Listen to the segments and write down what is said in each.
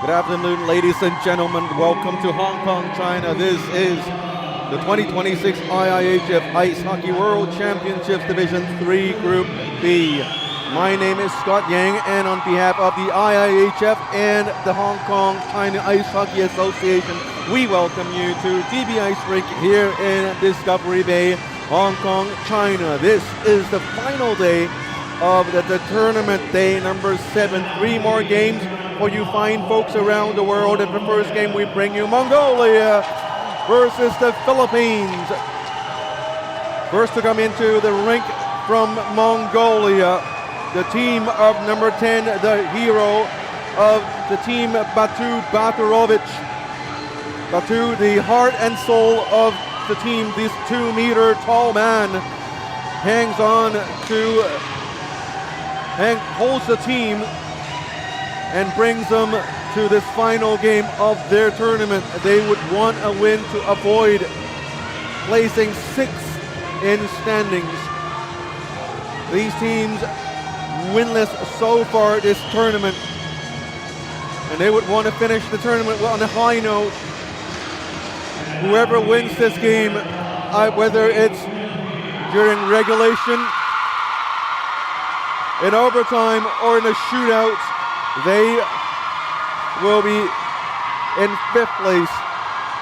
Good afternoon, ladies and gentlemen. Welcome to Hong Kong, China. This is the 2026 IIHF Ice Hockey World Championships Division 3 Group B. My name is Scott Yang, and on behalf of the IIHF and the Hong Kong China Ice Hockey Association, we welcome you to DB Ice Rink here in Discovery Bay, Hong Kong, China. This is the final day of the tournament, day number 7. 3 more games for you fine folks around the world. In the first game, we bring you Mongolia versus the Philippines. First to come into the rink from Mongolia, the team of number 10, the hero of the team, Batu Baturovic. Batu, the heart and soul of the team, this 2-meter tall man, holds the team and brings them to this final game of their tournament. They would want a win to avoid placing 6th in standings. These teams winless so far this tournament, and they would want to finish the tournament on a high note. Whoever wins this game, whether it's during regulation, in overtime, or in a shootout, they will be in 5th place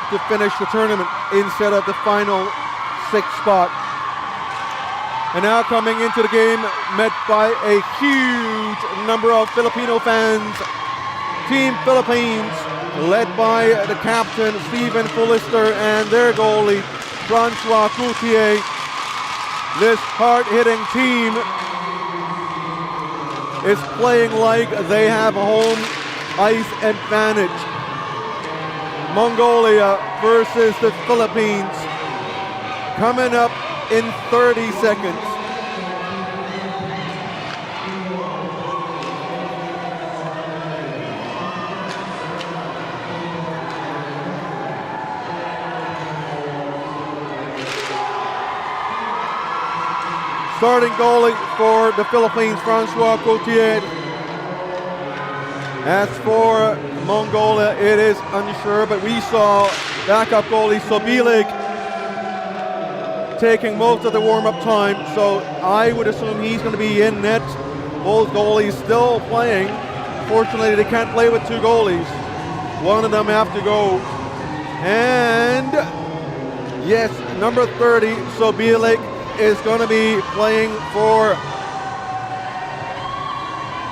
to finish the tournament instead of the final 6th spot. And now coming into the game, met by a huge number of Filipino fans. Team Philippines, led by the captain, Stephen Fulister, and their goalie, Francois Coutier. This hard-hitting team is playing like they have a home ice advantage. Mongolia versus the Philippines, coming up in 30 seconds. Starting goalie for the Philippines, Francois Coutier. As for Mongolia, it is unsure, but we saw backup goalie Sobilik taking most of the warm-up time, so I would assume he's going to be in net. Both goalies still playing. Fortunately, they can't play with 2 goalies. One of them have to go. And yes, number 30, Sobilik, is going to be playing for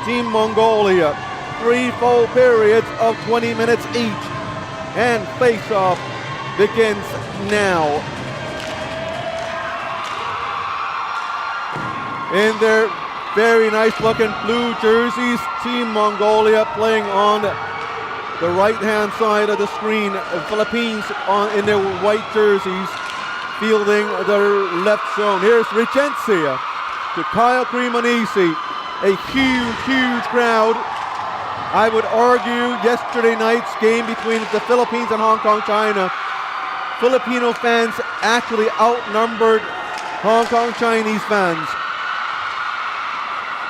Team Mongolia. 3 full periods of 20 minutes each, and face-off begins now. In their very nice-looking blue jerseys, Team Mongolia playing on the right-hand side of the screen. The Philippines in their white jerseys, fielding their left zone. Here's Regencia to Kyle Cremonesi. A huge crowd. I would argue yesterday night's game between the Philippines and Hong Kong, China, Filipino fans actually outnumbered Hong Kong Chinese fans.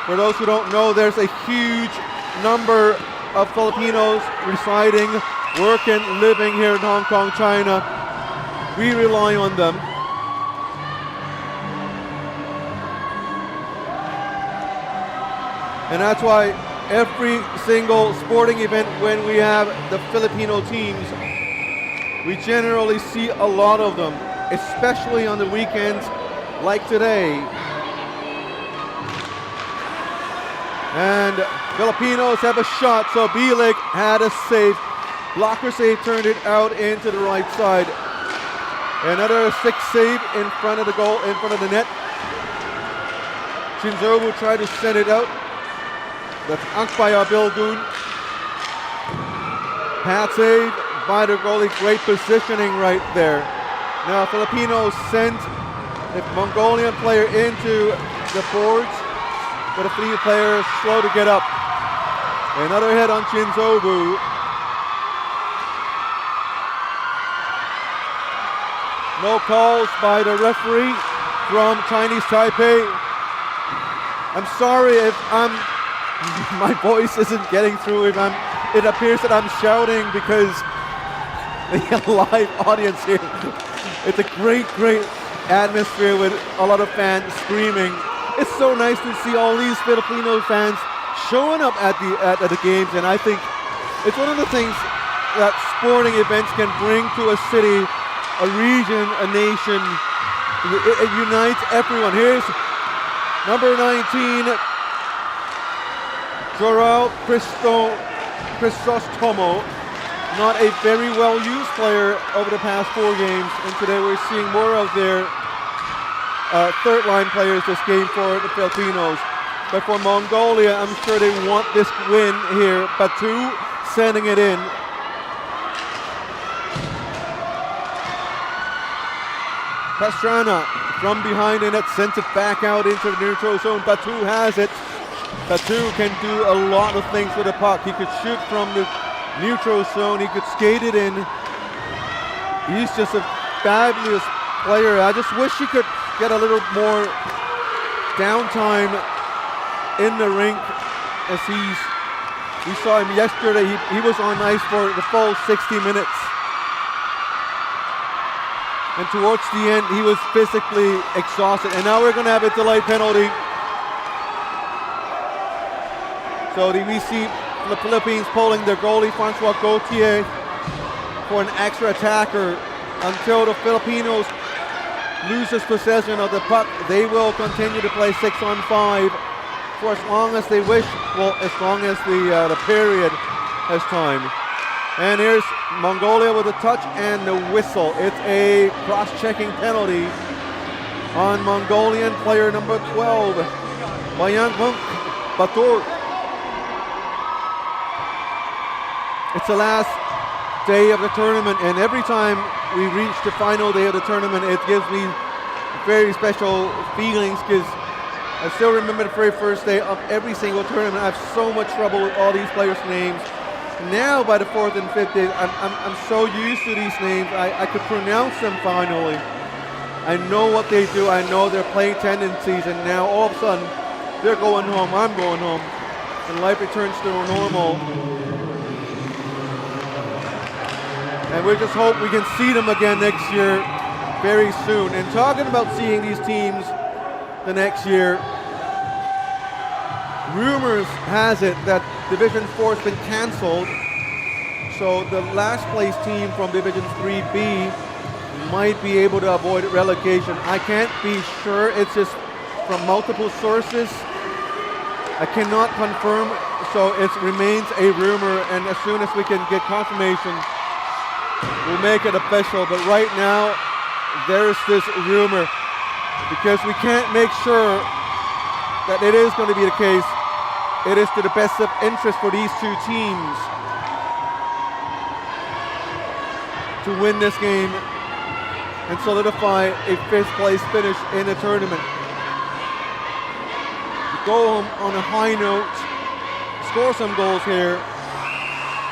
For those who don't know, there's a huge number of Filipinos residing, working, living here in Hong Kong, China. We rely on them. And that's why every single sporting event, when we have the Filipino teams, we generally see a lot of them, especially on the weekends like today. And Filipinos have a shot, so Bilik had a save. Blocker save turned it out into the right side. Another 6th save in front of the goal, in front of the net. Shinzobu tried to send it out. That's Ankpaya Bilgun. Pat save by the goalie. Great positioning right there. Now Filipinos sent the Mongolian player into the boards, but the Filipino player is slow to get up. Another hit on Shinzobu. No calls by the referee from Chinese Taipei. I'm sorry if my voice isn't getting through, if I'm it appears that I'm shouting because the live audience here. It's a great atmosphere with a lot of fans screaming. It's so nice to see all these Filipino fans showing up at the games, and I think it's one of the things that sporting events can bring to a city, a region, a nation. It unites everyone. Here's number 19, Joel Crisostomo. Not a very well-used player over the past 4 games, and today we're seeing more of their third-line players this game for the Filipinos. But for Mongolia, I'm sure they want this win here. Batu sending it in. Pastrana from behind the net sends it back out into the neutral zone. Batu has it. Batu can do a lot of things with the puck. He could shoot from the neutral zone. He could skate it in. He's just a fabulous player. I just wish he could get a little more downtime in the rink, as we saw him yesterday. He was on ice for the full 60 minutes. And towards the end, he was physically exhausted. And now we're going to have a delayed penalty. So we see the Philippines pulling their goalie, Francois Gauthier, for an extra attacker. Until the Filipinos loses possession of the puck, they will continue to play 6-on-5 for as long as they wish. Well, as long as the period has time. And here's Mongolia with a touch and the whistle. It's a cross-checking penalty on Mongolian player number 12, Bayangmunk Batur. It's the last day of the tournament, and every time we reach the final day of the tournament, it gives me very special feelings, because I still remember the very first day of every single tournament. I have so much trouble with all these players' names. Now, by the 4th and 5th day, I'm so used to these names. I could pronounce them finally. I know what they do. I know their playing tendencies, and now all of a sudden, they're going home. I'm going home, and life returns to normal. And we just hope we can see them again next year very soon. And talking about seeing these teams the next year, rumors has it that Division 4 has been canceled. So the last place team from Division 3B might be able to avoid relegation. I can't be sure. It's just from multiple sources. I cannot confirm, so it remains a rumor, and as soon as we can get confirmation, we'll make it official. But right now, there's this rumor, because we can't make sure that it is going to be the case. It is to the best of interest for these two teams to win this game and solidify a 5th place finish in the tournament. Go home on a high note, score some goals here,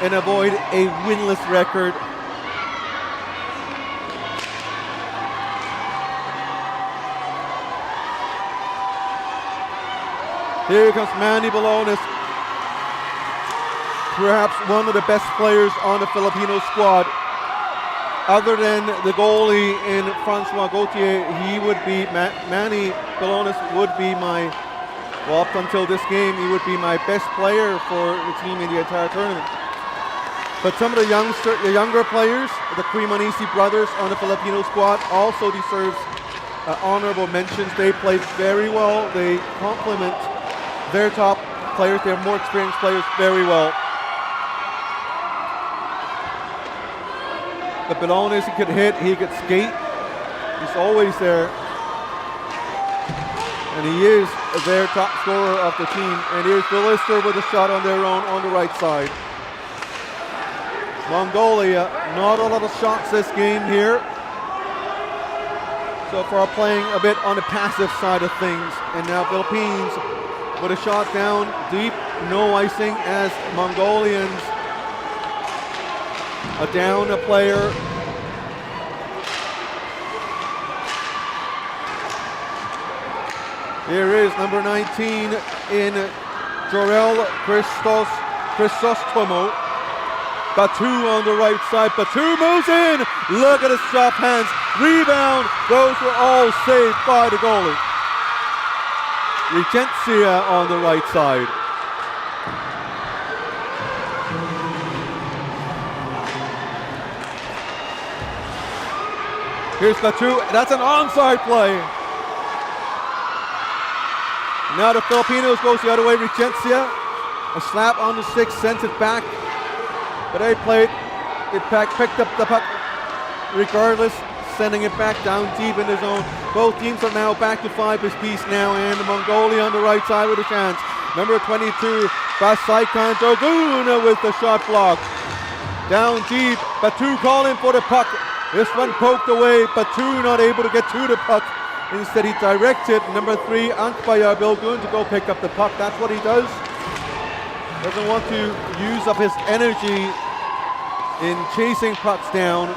and avoid a winless record. Here comes Manny Balones, perhaps one of the best players on the Filipino squad. Other than the goalie in Francois Gauthier, he would be, Manny Balones would be my, well, up until this game, he would be my best player for the team in the entire tournament. But some of the younger players, the Cremonese brothers on the Filipino squad, also deserves honorable mentions. They played very well. They complement their top players, their more experienced players, very well. The Balones, he could hit, he could skate. He's always there. And he is their top scorer of the team. And here's the Lister with a shot on their own on the right side. Mongolia, not a lot of shots this game here. So far playing a bit on the passive side of things. And now Philippines with a shot down deep, no icing, as Mongolians are down a player. Here is number 19 in Joel Crisostomo. Batu on the right side. Batu moves in. Look at his soft hands. Rebound. Those were all saved by the goalie. Regencia on the right side. Here's Batu. That's an onside play. Now the Filipinos goes the other way. Regencia. A slap on the stick, sends it back. But they played, picked up the puck regardless, sending it back down deep in the zone. Both teams are now back to 5 apiece now, and Mongolia on the right side with a chance. Number 22, Basaikan Doguna with the shot block. Down deep, Batu calling for the puck. This one poked away, Batu not able to get to the puck. Instead he directed number 3, Ankpaya Bilgun to go pick up the puck. That's what he does. Doesn't want to use up his energy in chasing pucks down.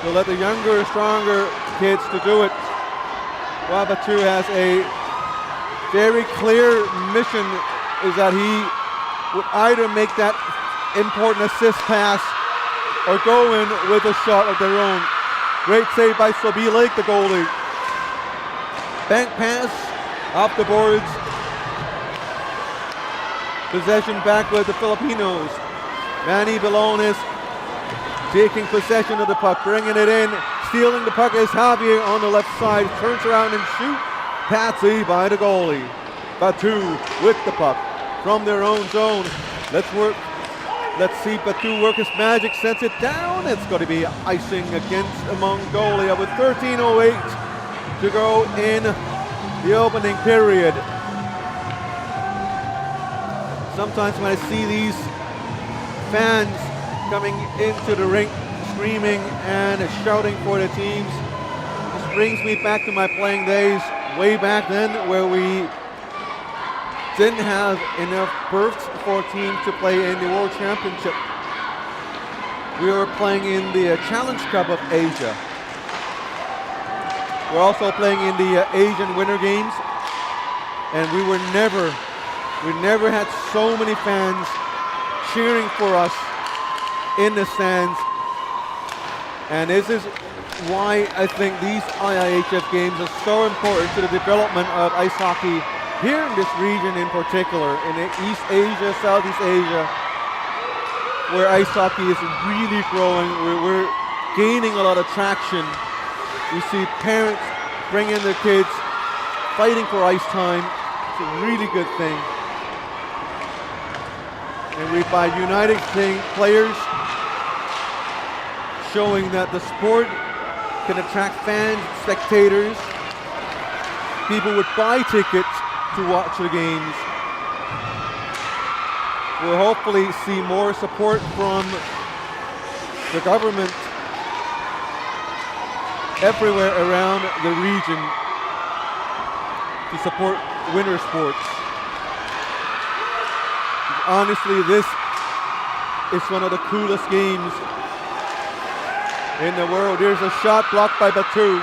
So let the younger, stronger kids to do it. While Batu has a very clear mission, is that he would either make that important assist pass or go in with a shot of their own. Great save by Sobilik, the goalie. Bank pass off the boards. Possession back with the Filipinos. Manny Belones taking possession of the puck, bringing it in. Stealing the puck is Javier on the left side. Turns around and shoots. Patsy by the goalie. Batu with the puck from their own zone. Let's see Batu work his magic. Sends it down. It's going to be icing against Mongolia with 13:08 to go in the opening period. Sometimes when I see these fans coming into the rink screaming and shouting for the teams, it just brings me back to my playing days way back then, where we didn't have enough berths for teams to play in the World Championship. We were playing in the Challenge Cup of Asia. We're also playing in the Asian Winter Games, and we never had so many fans cheering for us in the stands. And this is why I think these IIHF games are so important to the development of ice hockey here in this region in particular, in East Asia, Southeast Asia, where ice hockey is really growing. We're gaining a lot of traction. We see parents bringing their kids, fighting for ice time. It's a really good thing. And by uniting players, showing that the sport can attract fans, spectators. People would buy tickets to watch the games. We'll hopefully see more support from the government everywhere around the region to support winter sports. Honestly, this is one of the coolest games in the world. There's a shot blocked by Batu.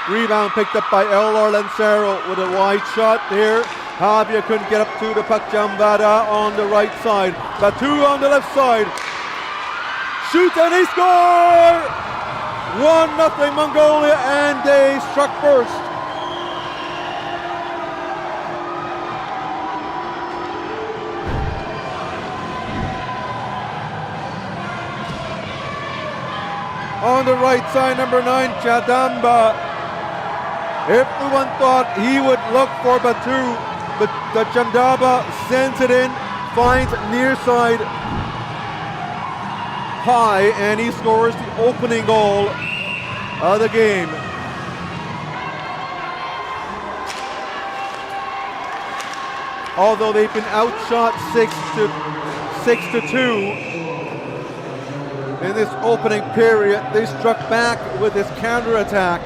Rebound picked up by Elor Lancero with a wide shot there. Javier couldn't get up to the puck. Jambada on the right side. Batu on the left side. Shoots and they score! 1-0 Mongolia, and they struck first. On the right side, number 9, Chadamba. Everyone thought he would look for Batu, but the Chadamba sends it in, finds near side high, and he scores the opening goal of the game. Although they've been outshot 6-2. In this opening period, they struck back with this counter-attack.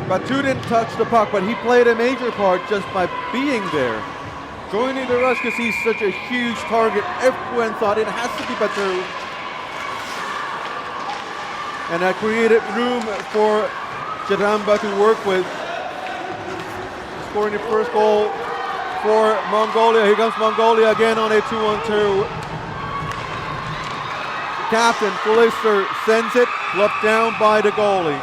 Batu didn't touch the puck, but he played a major part just by being there. Joining the rush because he's such a huge target. Everyone thought it has to be Batu. And that created room for Chadamba to work with. Scoring the first goal for Mongolia. Here comes Mongolia again on a 2-on-2. Captain Fulister sends it, bluffed down by the goalie.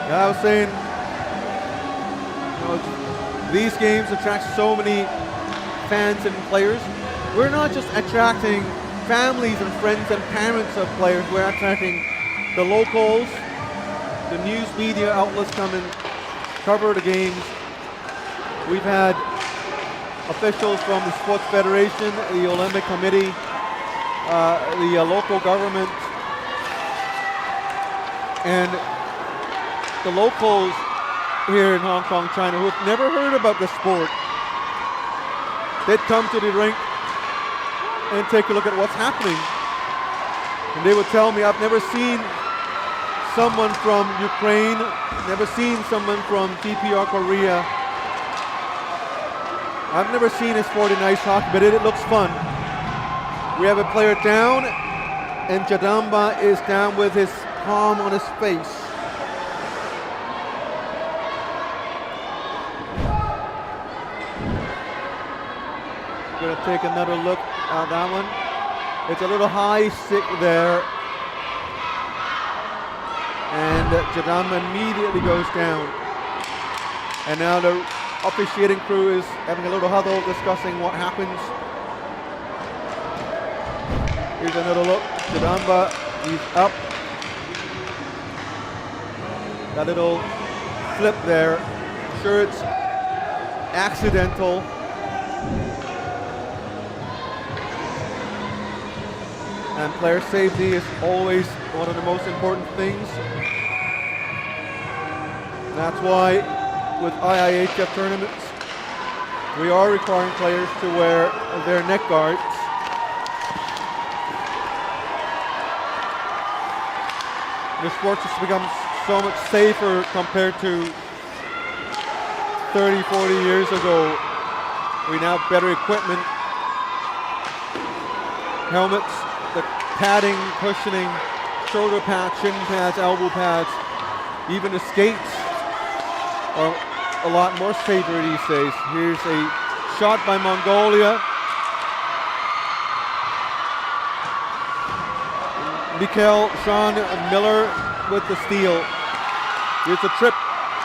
I was saying, these games attract so many fans and players. We're not just attracting families and friends and parents of players, we're attracting the locals, the news media outlets come and cover the games. We've had officials from the Sports Federation, the Olympic Committee, the local government, and the locals here in Hong Kong, China, who've never heard about the sport. They'd come to the rink and take a look at what's happening. And they would tell me, I've never seen someone from Ukraine, never seen someone from TPR Korea. I've never seen a sport in ice hockey, but it looks fun. We have a player down, and Jadamba is down with his palm on his face. Going to take another look at that one. It's a little high stick there. And Jadamba immediately goes down. And now the officiating crew is having a little huddle discussing what happens. Here's another look. Jadamba, he's up. That little flip there. I'm sure it's accidental. And player safety is always one of the most important things. That's why with IIHF tournaments, we are requiring players to wear their neck guards. The sport has become so much safer compared to 30, 40 years ago. We now have better equipment, helmets, the padding, cushioning, shoulder pads, shin pads, elbow pads, even the skates are a lot more safer these days. Here's a shot by Mongolia. Mikkel Sean Miller with the steal. Here's a trip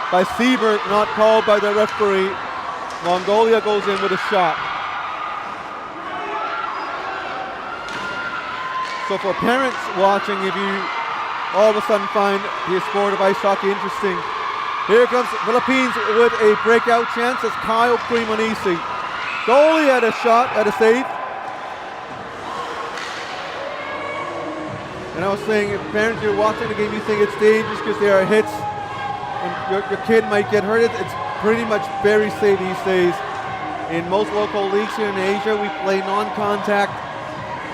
by Siebert, not called by the referee. Mongolia goes in with a shot. So for parents watching, if you all of a sudden find the sport of ice hockey interesting, here comes Philippines with a breakout chance. It's Kyle Cremonese. Goalie had a shot, at a save. And I was saying, if parents are watching the game, you think it's dangerous because there are hits and your kid might get hurt. It's pretty much very safe these days. In most local leagues here in Asia, we play non-contact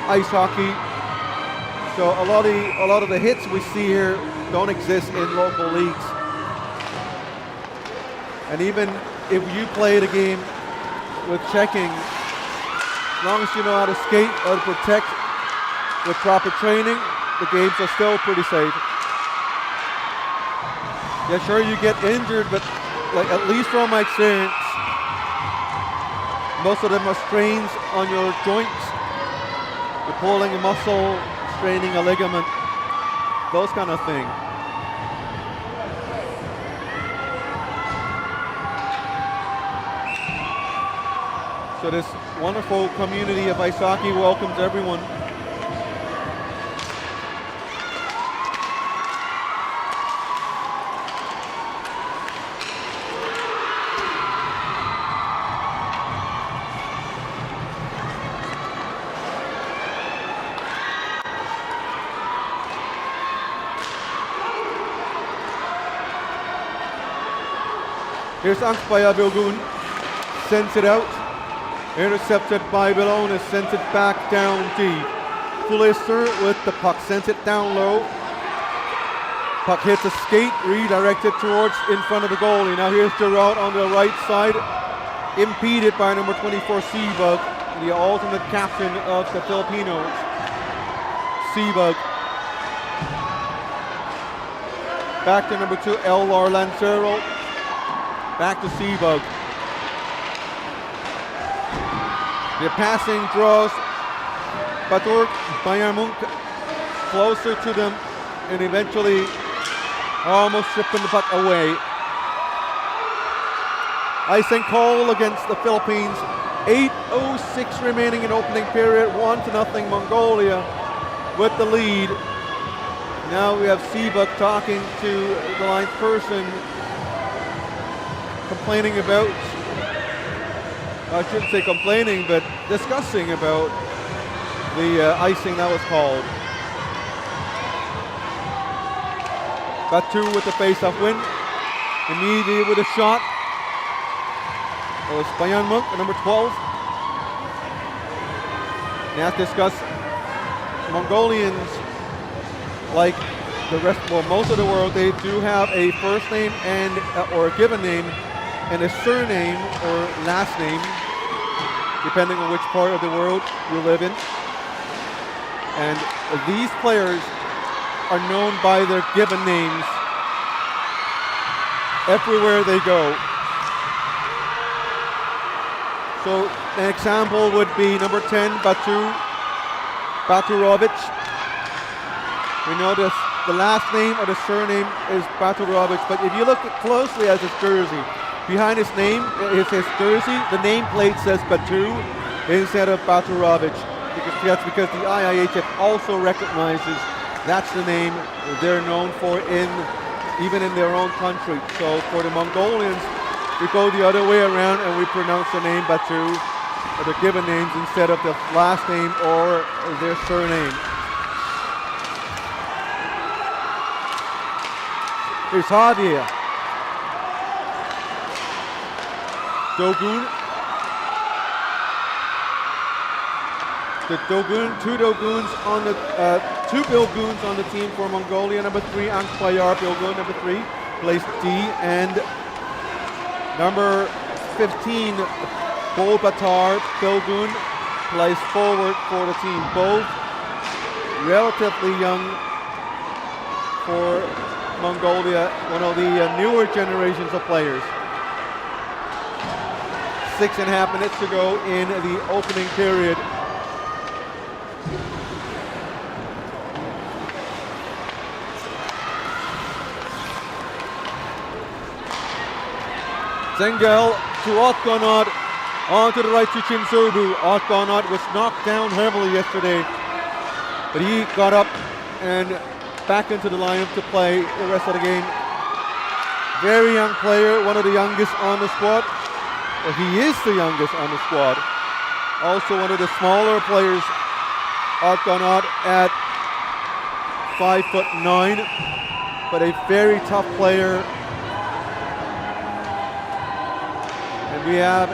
ice hockey. So a lot of the hits we see here don't exist in local leagues. And even if you play the game with checking, as long as you know how to skate or to protect with proper training, the games are still pretty safe. Yeah, sure you get injured, but like at least from my experience, most of them are strains on your joints. You're pulling a muscle, straining a ligament, those kind of things. So this wonderful community of ice hockey welcomes everyone. Here's Angspaya Bilgun, sends it out, intercepted by Belonis, sends it back down deep. Fulister with the puck, sends it down low. Puck hits a skate, redirected towards in front of the goalie. Now here's Gerard on the right side, impeded by number 24 Seabug, the alternate captain of the Filipinos. Seabug. Back to number 2, Ellar Lancero. Back to Seabug. The passing draws Batur Bayamunk closer to them and eventually almost stripping the puck away. Icing call against the Philippines. 8:06 remaining in opening period. 1-0 Mongolia with the lead. Now we have Seabug talking to the line person, complaining about, I shouldn't say complaining, but discussing about the icing that was called. Batu with the face-off win. Immediately with a shot. It was Bayan Monk, number 12. Now to discuss Mongolians, like the rest, well, most of the world, they do have a first name and or a given name and a surname or last name, depending on which part of the world you live in. And these players are known by their given names everywhere they go. So an example would be number 10, Baturovic. We know this, the last name or the surname is Baturovic, but if you look closely at his jersey, behind his name is his jersey, the nameplate says Batu instead of Baturovic. That's because the IIHF also recognizes that's the name they're known for even in their own country. So for the Mongolians, we go the other way around and we pronounce the name Batu, or the given names, instead of the last name or their surname. Here's Javier. Dogun. Two Bilguns on the team for Mongolia. Number 3, Angpayar Bilgun, number 3, plays D, and number 15, Bolbatar Bilgun, plays forward for the team. Both relatively young for Mongolia, one of the newer generations of players. 6.5 minutes to go in the opening period. Zengel to Otgonot, on to the right to Chinsobu. Otgonot was knocked down heavily yesterday, but he got up and back into the lineup to play the rest of the game. Very young player, one of the youngest on the squad. Well, he is the youngest on the squad. Also one of the smaller players, Otgonot, at 5'9", but a very tough player. And we have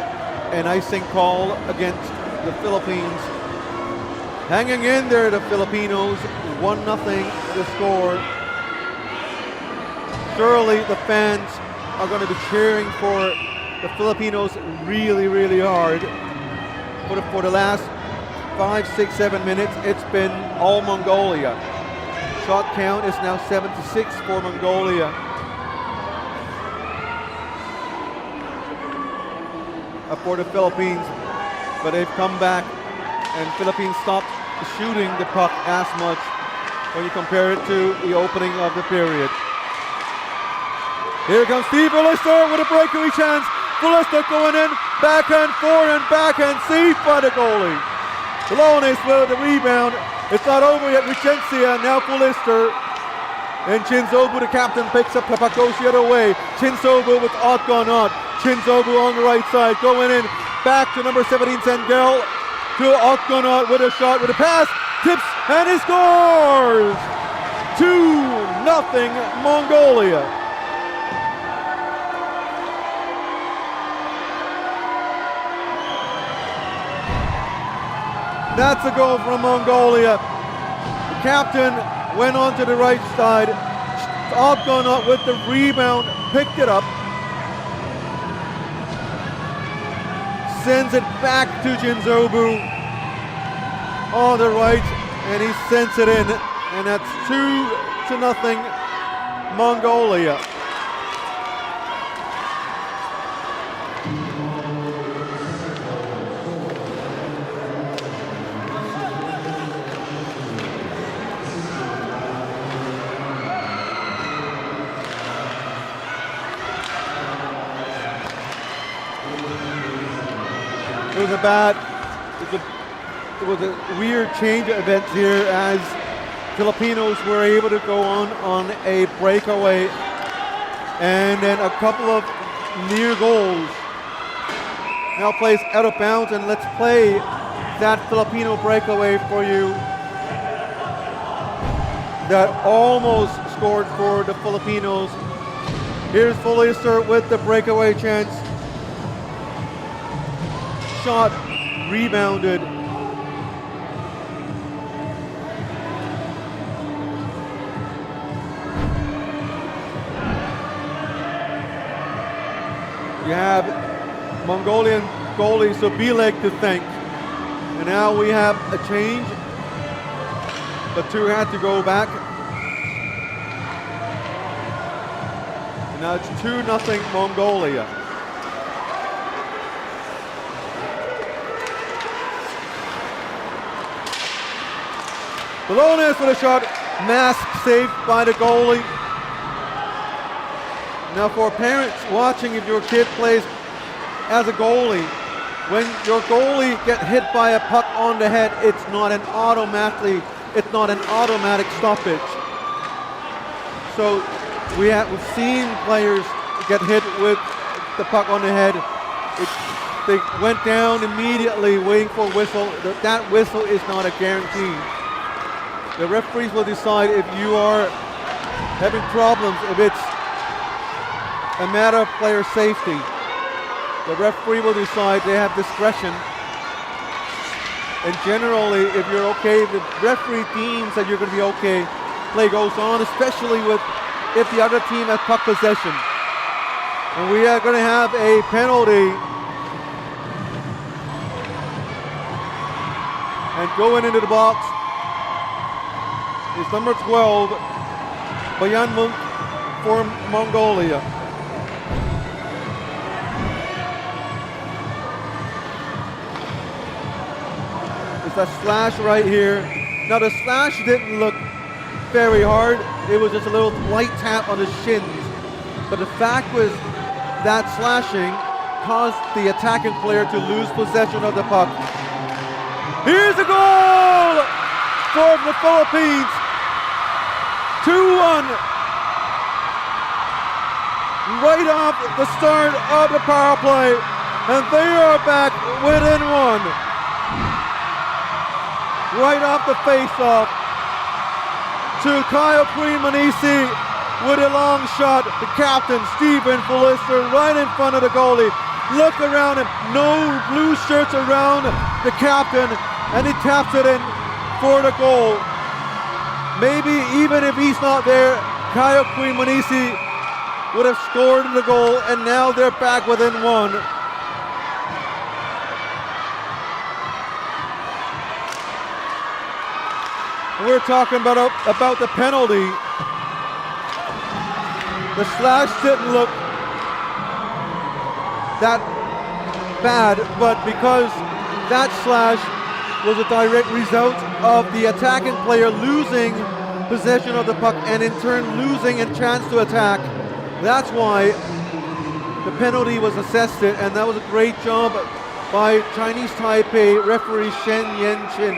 an icing call against the Philippines. Hanging in there, the Filipinos, 1-0 the score. Surely the fans are going to be cheering for the Filipinos really, really hard. For the last 5, 6, 7 minutes, it's been all Mongolia. Shot count is now 7-6 for Mongolia. For the Philippines, but they've come back, and Philippines stopped shooting the puck as much when you compare it to the opening of the period. Here comes Steve Fulister with a breakaway chance. Fulister going in, backhand, forehand, backhand, saved by the goalie. Lones with the rebound. It's not over yet with Chensia. Now Fulister. And Chinsobu, the captain, picks up the puck, goes the other way. Chinsobu with Otgonot. Chinsobu on the right side, going in. Back to number 17, Zengel. To Otgonot with a shot, with a pass. Tips, and he scores! 2-0 Mongolia. That's a goal from Mongolia. The captain went on to the right side. Otgonot with the rebound, picked it up. Sends it back to Chinsobu on the right, and he sends it in. And that's 2-0 Mongolia. It was a weird change of events here as Filipinos were able to go on a breakaway, and then a couple of near goals. Now plays out of bounds, and let's play that Filipino breakaway for you that almost scored for the Filipinos. Here's Fulister with the breakaway chance. Shot rebounded. You have Mongolian goalie Sobileg to thank. And now we have a change. The two had to go back. And now it's 2-0 Mongolia. Balones with a shot, mask saved by the goalie. Now for parents watching, if your kid plays as a goalie, when your goalie gets hit by a puck on the head, it's not an automatic stoppage. So we've seen players get hit with the puck on the head. They went down immediately waiting for a whistle. That whistle is not a guarantee. The referees will decide if you are having problems, if it's a matter of player safety. The referee will decide. They have discretion. And generally, if you're okay, the referee deems that you're going to be okay, play goes on, especially if the other team has puck possession. And we are going to have a penalty. And going into the box is number 12, Bayan Munk for Mongolia. It's a slash right here. Now the slash didn't look very hard. It was just a little light tap on the shins. But the fact was that slashing caused the attacking player to lose possession of the puck. Here's a goal for the Philippines. 2-1. Right off the start of the power play. And they are back within one. Right off the face-off to Kyle Cremonese with a long shot. The captain, Stephen Fulister, right in front of the goalie. Look around him. No blue shirts around the captain. And he taps it in for the goal. Maybe even if he's not there, Kyle Cremonese would have scored the goal, and now they're back within one. We're talking about the penalty. The slash didn't look that bad, but because that slash was a direct result of the attacking player losing possession of the puck and in turn losing a chance to attack. That's why the penalty was assessed, and that was a great job by Chinese Taipei referee Shen Yen-chin.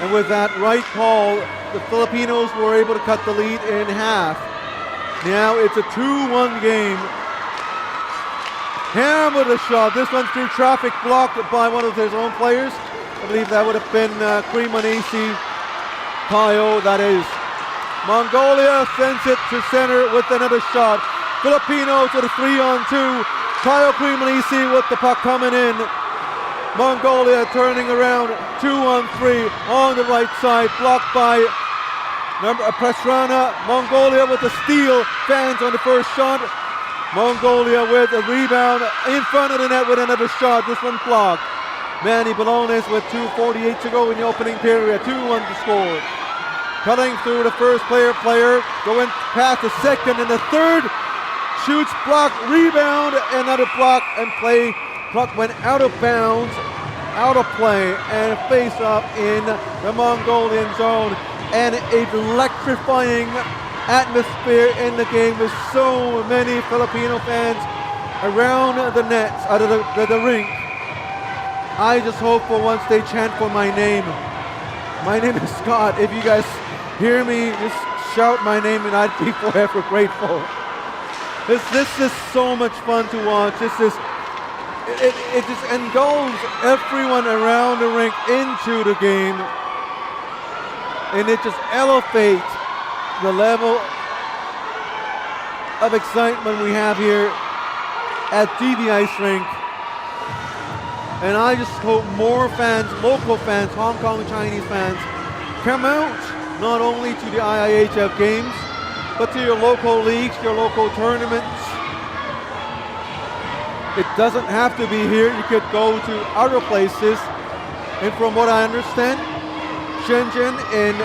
And with that right call, the Filipinos were able to cut the lead in half. Now it's a 2-1 game. Ham with a shot. This one through traffic, blocked by one of his own players. I believe that would have been Cremonese. Kyle, that is. Mongolia sends it to center with another shot. Filipinos with a 3-on-2. Kyle Cremonese with the puck coming in. Mongolia turning around, 2-on-3 on the right side, blocked by Presrana. Mongolia with a steal, fans on the first shot. Mongolia with a rebound in front of the net with another shot. This one blocked. Manny Balones with 2:48 to go in the opening period, 2-1 to score. cutting through the first player, going past the second and the third, shoots, block, rebound, another block, and play. Puck went out of bounds, out of play, and face off in the Mongolian zone. And a electrifying atmosphere in the game with so many Filipino fans around the nets, out of the rink. I just hope for once they chant for my name. My name is Scott. If you guys hear me, just shout my name and I'd be forever grateful. This is so much fun to watch. It just engulfs everyone around the rink into the game. And it just elevates the level of excitement we have here at DB Ice Rink. And I just hope more fans, local fans, Hong Kong Chinese fans, come out not only to the IIHF games, but to your local leagues, your local tournaments. It doesn't have to be here. You could go to other places. And from what I understand, Shenzhen in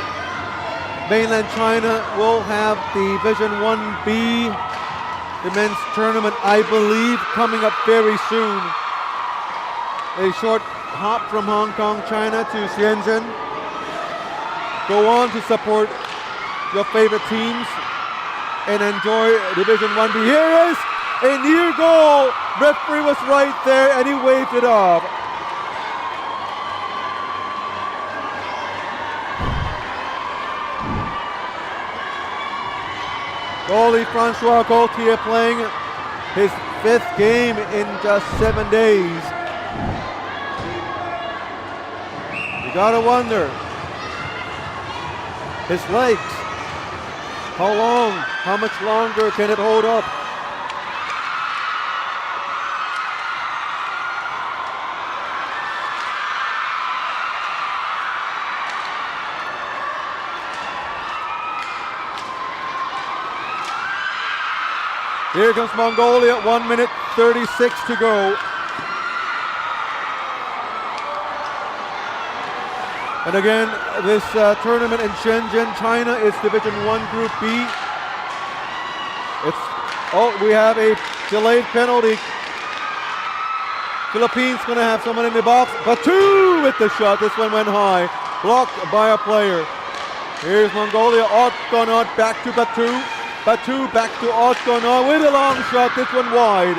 mainland China will have the Division 1B, the men's tournament, I believe, coming up very soon. A short hop from Hong Kong, China to Shenzhen. Go on to support your favorite teams and enjoy Division 1B. Here is a near goal. Referee was right there and he waved it off. Goalie Francois Gaultier playing his 5th game in just 7 days. You gotta wonder, his legs, how much longer can it hold up? Here comes Mongolia, 1 minute 36 to go. And again, this tournament in Shenzhen, China, is Division 1 Group B. We have a delayed penalty. Philippines gonna have someone in the box. Batu with the shot. This one went high. Blocked by a player. Here's Mongolia. Otgonot back to Batu. Batu back to Otgonot with a long shot. This one wide.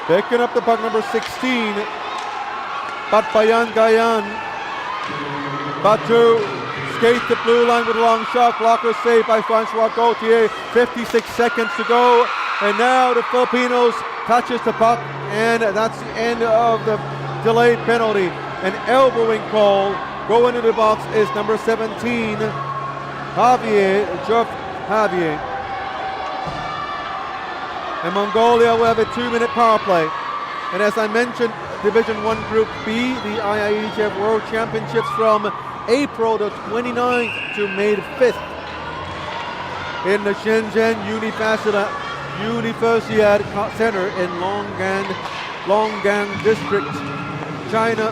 Picking up the puck, number 16. Batbayan Gayan. Batu skates the blue line with a long shot. Blocker saved by Francois Gaultier. 56 seconds to go. And now the Filipinos touches the puck. And that's the end of the delayed penalty. An elbowing call. Going into the box is number 17, Jeff Javier. And Mongolia will have a 2-minute power play. And as I mentioned, Division 1 Group B, the IIHF World Championships from April the 29th to May the 5th in the Shenzhen Universiade Center in Longgang District, China,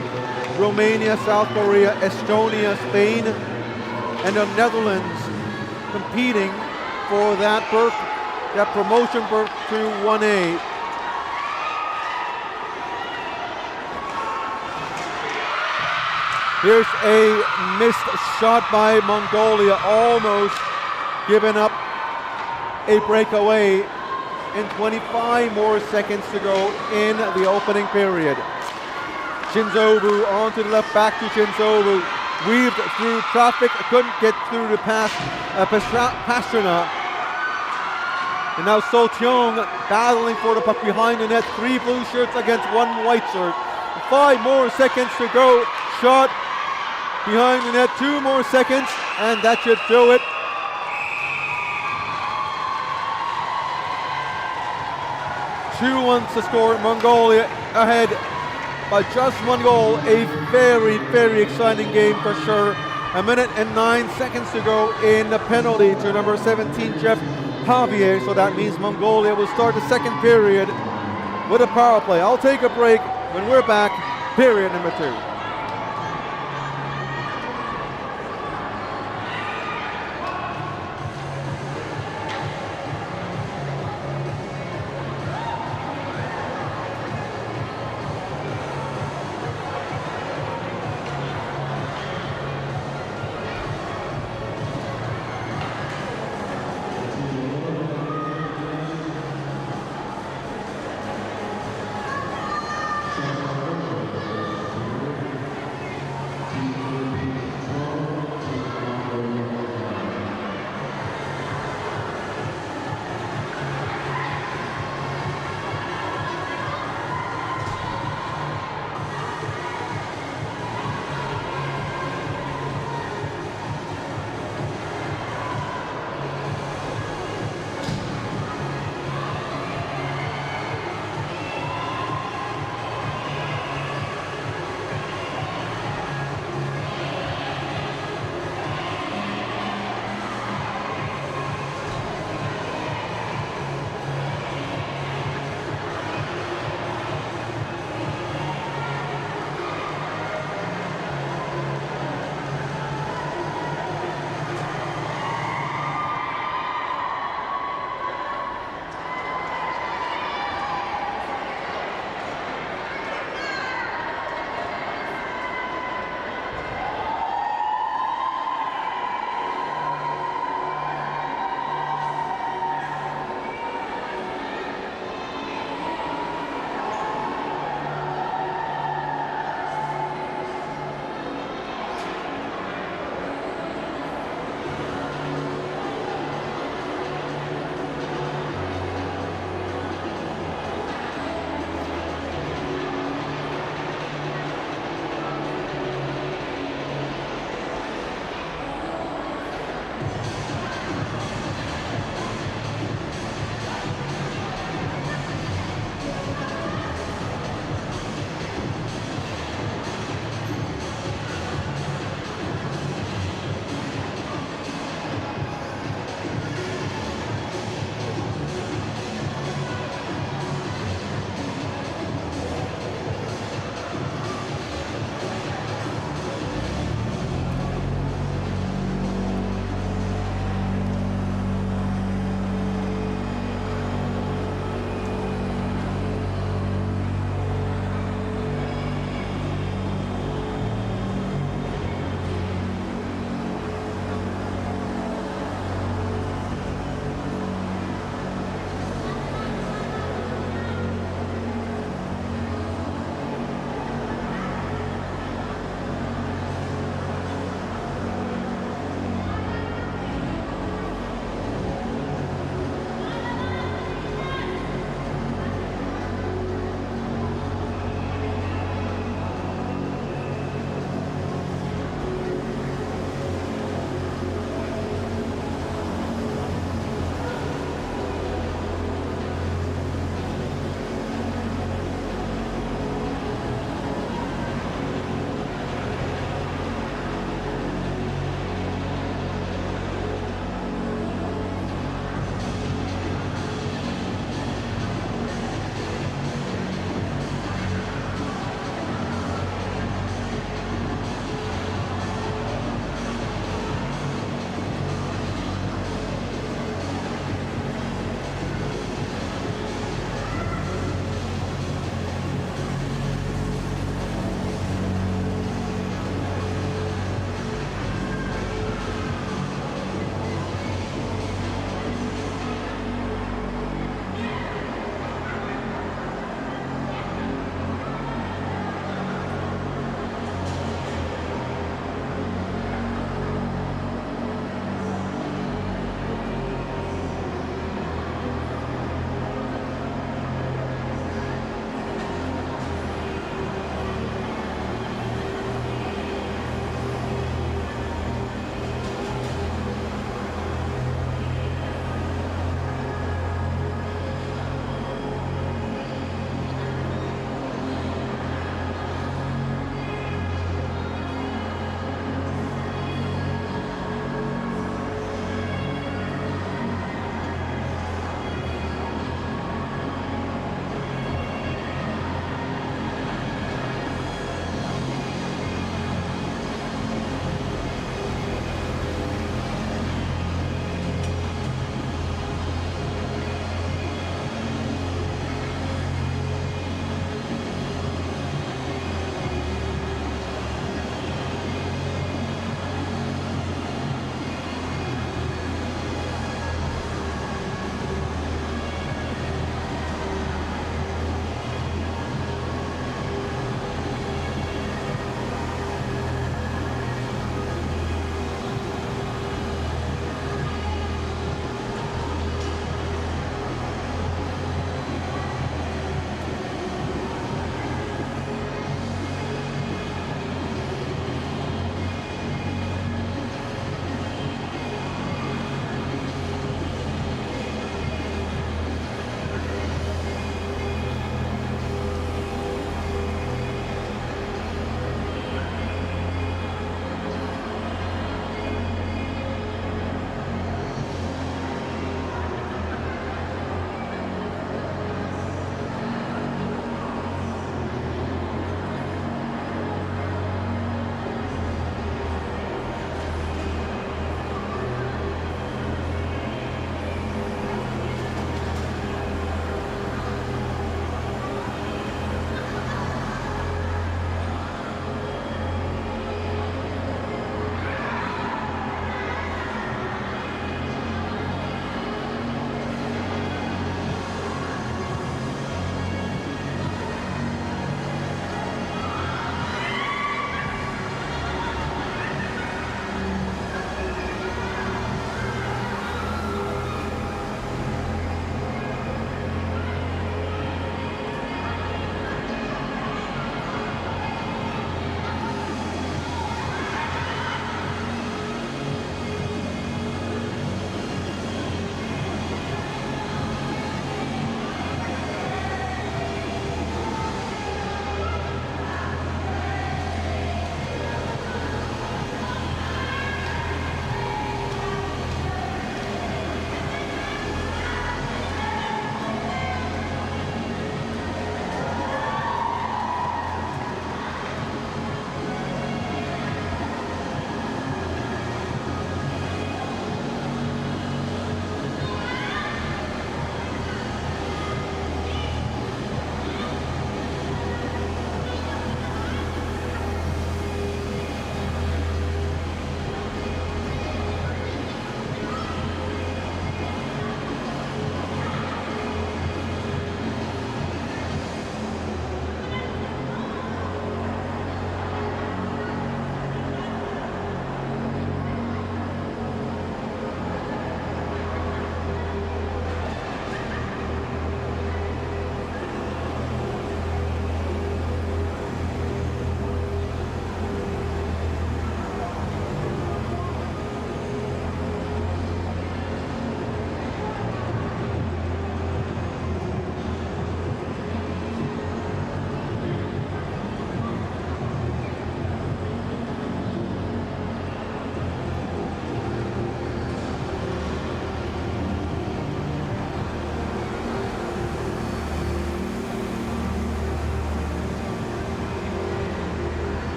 Romania, South Korea, Estonia, Spain, and the Netherlands competing for that promotion berth to 1A. Here's a missed shot by Mongolia, almost giving up a breakaway in 25 more seconds to go in the opening period. Shinzobu onto the left, back to Shinzobu. Weaved through traffic, couldn't get through the pass. Pastrana. And now So Tiong battling for the puck behind the net. 3 blue shirts against 1 white shirt. 5 more seconds to go. Shot behind the net, 2 more seconds, and that should do it. To score. Mongolia ahead by just 1 goal. A very, very exciting game for sure. 1 minute and 9 seconds to go in the penalty to number 17, Jeff Javier. So that means Mongolia will start the second period with a power play. I'll take a break. When we're back, period number 2.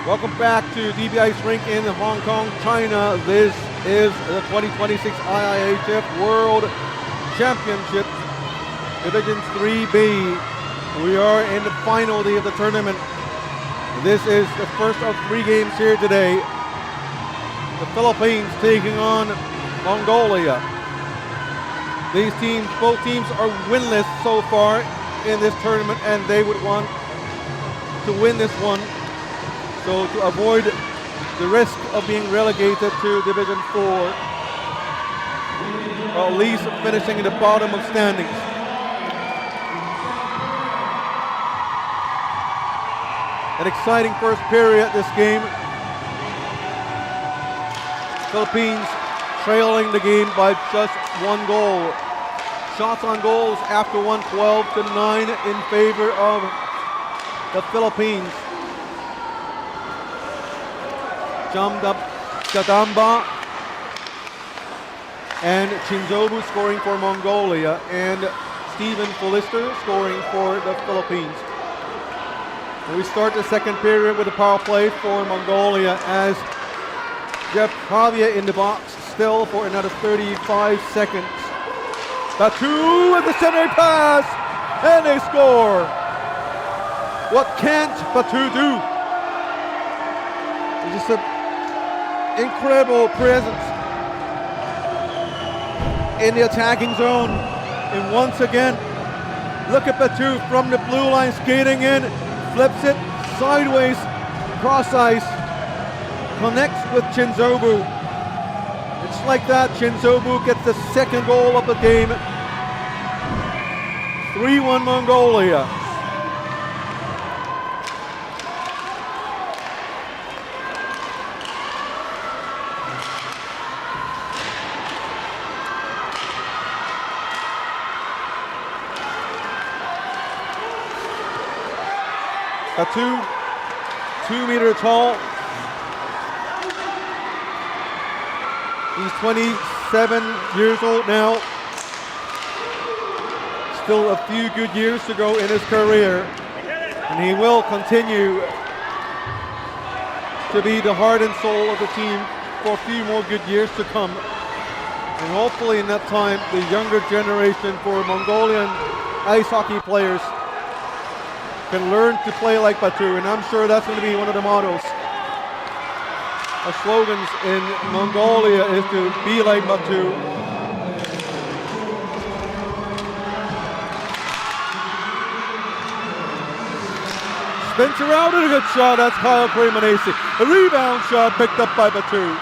Welcome back to DB Ice Rink in Hong Kong, China. This is the 2026 IIHF World Championship, Division 3B. We are in the final day of the tournament. This is the first of 3 games here today. The Philippines taking on Mongolia. Both teams are winless so far in this tournament, and they would want to win this one. So to avoid the risk of being relegated to Division 4, or at least finishing in the bottom of standings. An exciting first period this game. Philippines trailing the game by just 1 goal. Shots on goals after 1, 12-9 in favor of the Philippines. Jadamba and Chinzobu scoring for Mongolia, and Stephen Follister scoring for the Philippines. And we start the second period with a power play for Mongolia as Jeff Javier in the box still for another 35 seconds. Batu with the center pass, and they score. What can't Batu do? It's just an incredible presence in the attacking zone. And once again, look at Batu from the blue line skating in, flips it sideways, cross ice, connects with Chinzobu. It's like that, Chinzobu gets the second goal of the game. 3-1 Mongolia. Batu, 2 meter tall. He's 27 years old now. Still a few good years to go in his career. And he will continue to be the heart and soul of the team for a few more good years to come. And hopefully in that time, the younger generation for Mongolian ice hockey players can learn to play like Batu, and I'm sure that's going to be one of the mottos or slogans in Mongolia, is to be like Batu. Spins around and a good shot. That's Kyle Cremonese. A rebound shot picked up by Batu.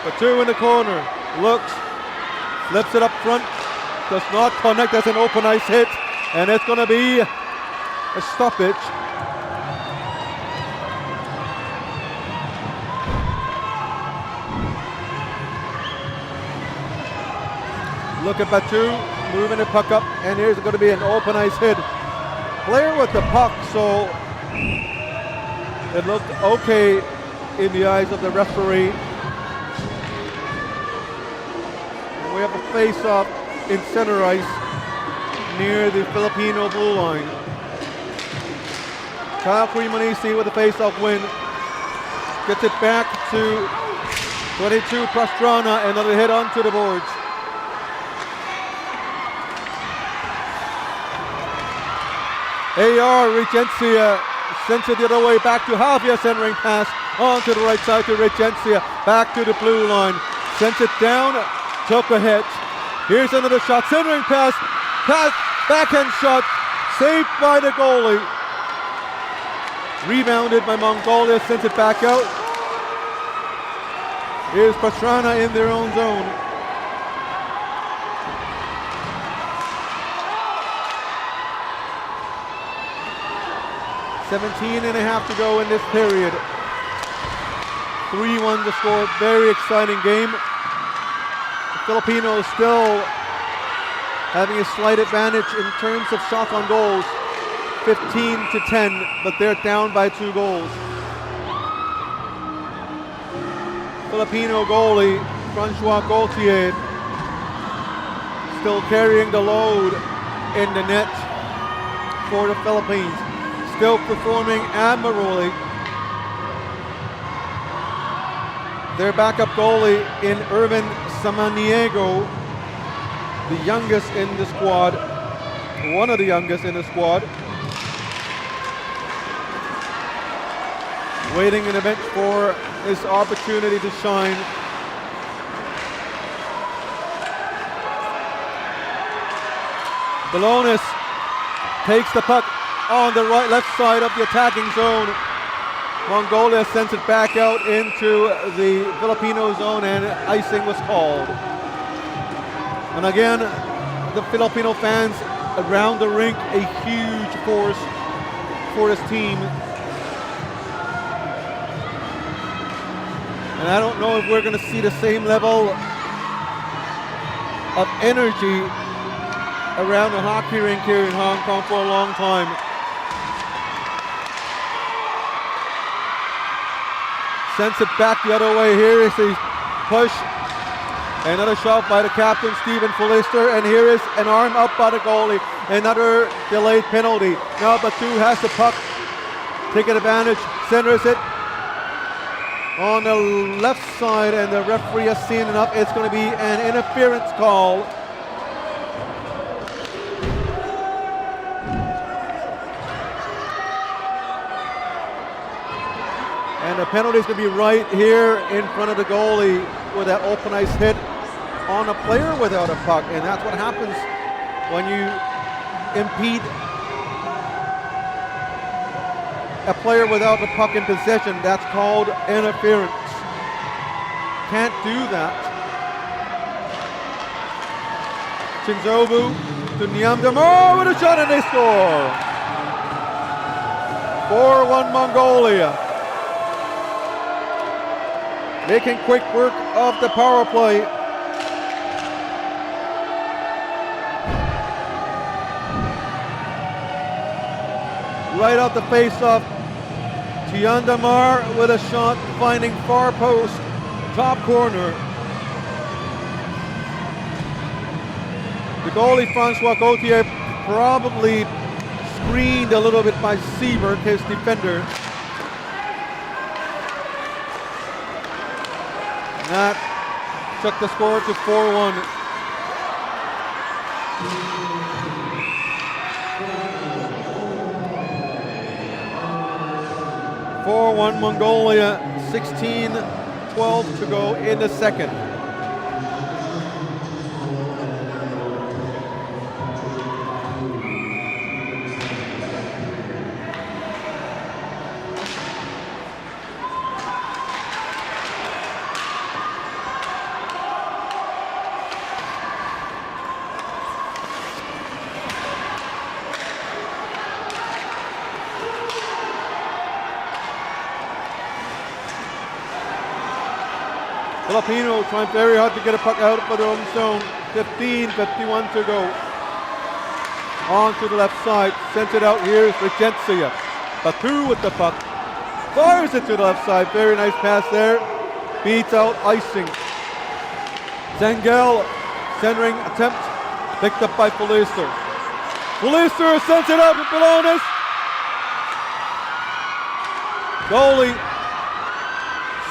Batu in the corner, looks, flips it up front, does not connect. That's an open ice hit, and it's going to be a stoppage. Look at Batu moving the puck up, and here's going to be an open ice hit. Player with the puck, so it looked okay in the eyes of the referee. And we have a face-off in center ice near the Filipino blue line. Kyle Cremonese with a face-off win. Gets it back to 22 Pastrana. Another hit onto the boards. AR Regencia sends it the other way back to Javier, centering pass onto the right side to Regencia. Back to the blue line. Sends it down. Took a hit. Here's another shot. Centering pass. Backhand shot. Saved by the goalie. Rebounded by Mongolia, sends it back out. Here's Pastrana in their own zone. .17.5 to go in this period. 3-1 the score, very exciting game. The Filipinos still having a slight advantage in terms of shots on goals. 15-10, but they're down by 2 goals. Filipino goalie Francois Gauthier still carrying the load in the net for the Philippines. Still performing admirably their backup goalie in Irvin Samaniego, the youngest in the squad, one of the youngest in the squad, waiting in the bench for his opportunity to shine. Belonis takes the puck on the left side of the attacking zone. Mongolia sends it back out into the Filipino zone, and icing was called. And again, the Filipino fans around the rink, a huge force for this team. And I don't know if we're going to see the same level of energy around the hockey rink here in Hong Kong for a long time. Sends it back the other way. Here is the push. Another shot by the captain, Stephen Felister, and here is an arm up by the goalie. Another delayed penalty. Now Batu has the puck. Taking advantage, centers it on the left side, and the referee has seen enough. It's going to be an interference call. And the penalty is going to be right here in front of the goalie with that open ice hit on a player without a puck. And that's what happens when you impede a player without the puck in possession. That's called interference. Can't do that. Chinzobu to Niamdamar with a shot, and they score. 4-1 Mongolia. Making quick work of the power play. Right off the face-off, Tiandamar with a shot finding far post, top corner. The goalie, Francois Gauthier, probably screened a little bit by Siebert, his defender. That took the score to 4-1. Mongolia, 16-12 to go in the second. Filipino trying very hard to get a puck out for their own zone. 15:51 to go. On to the left side, sends it out. Here's Regencia. Batu with the puck. Fires it to the left side. Very nice pass there. Beats out icing. Zengel, centering attempt. Picked up by Felister. Felister sends it out to Belonis. Goalie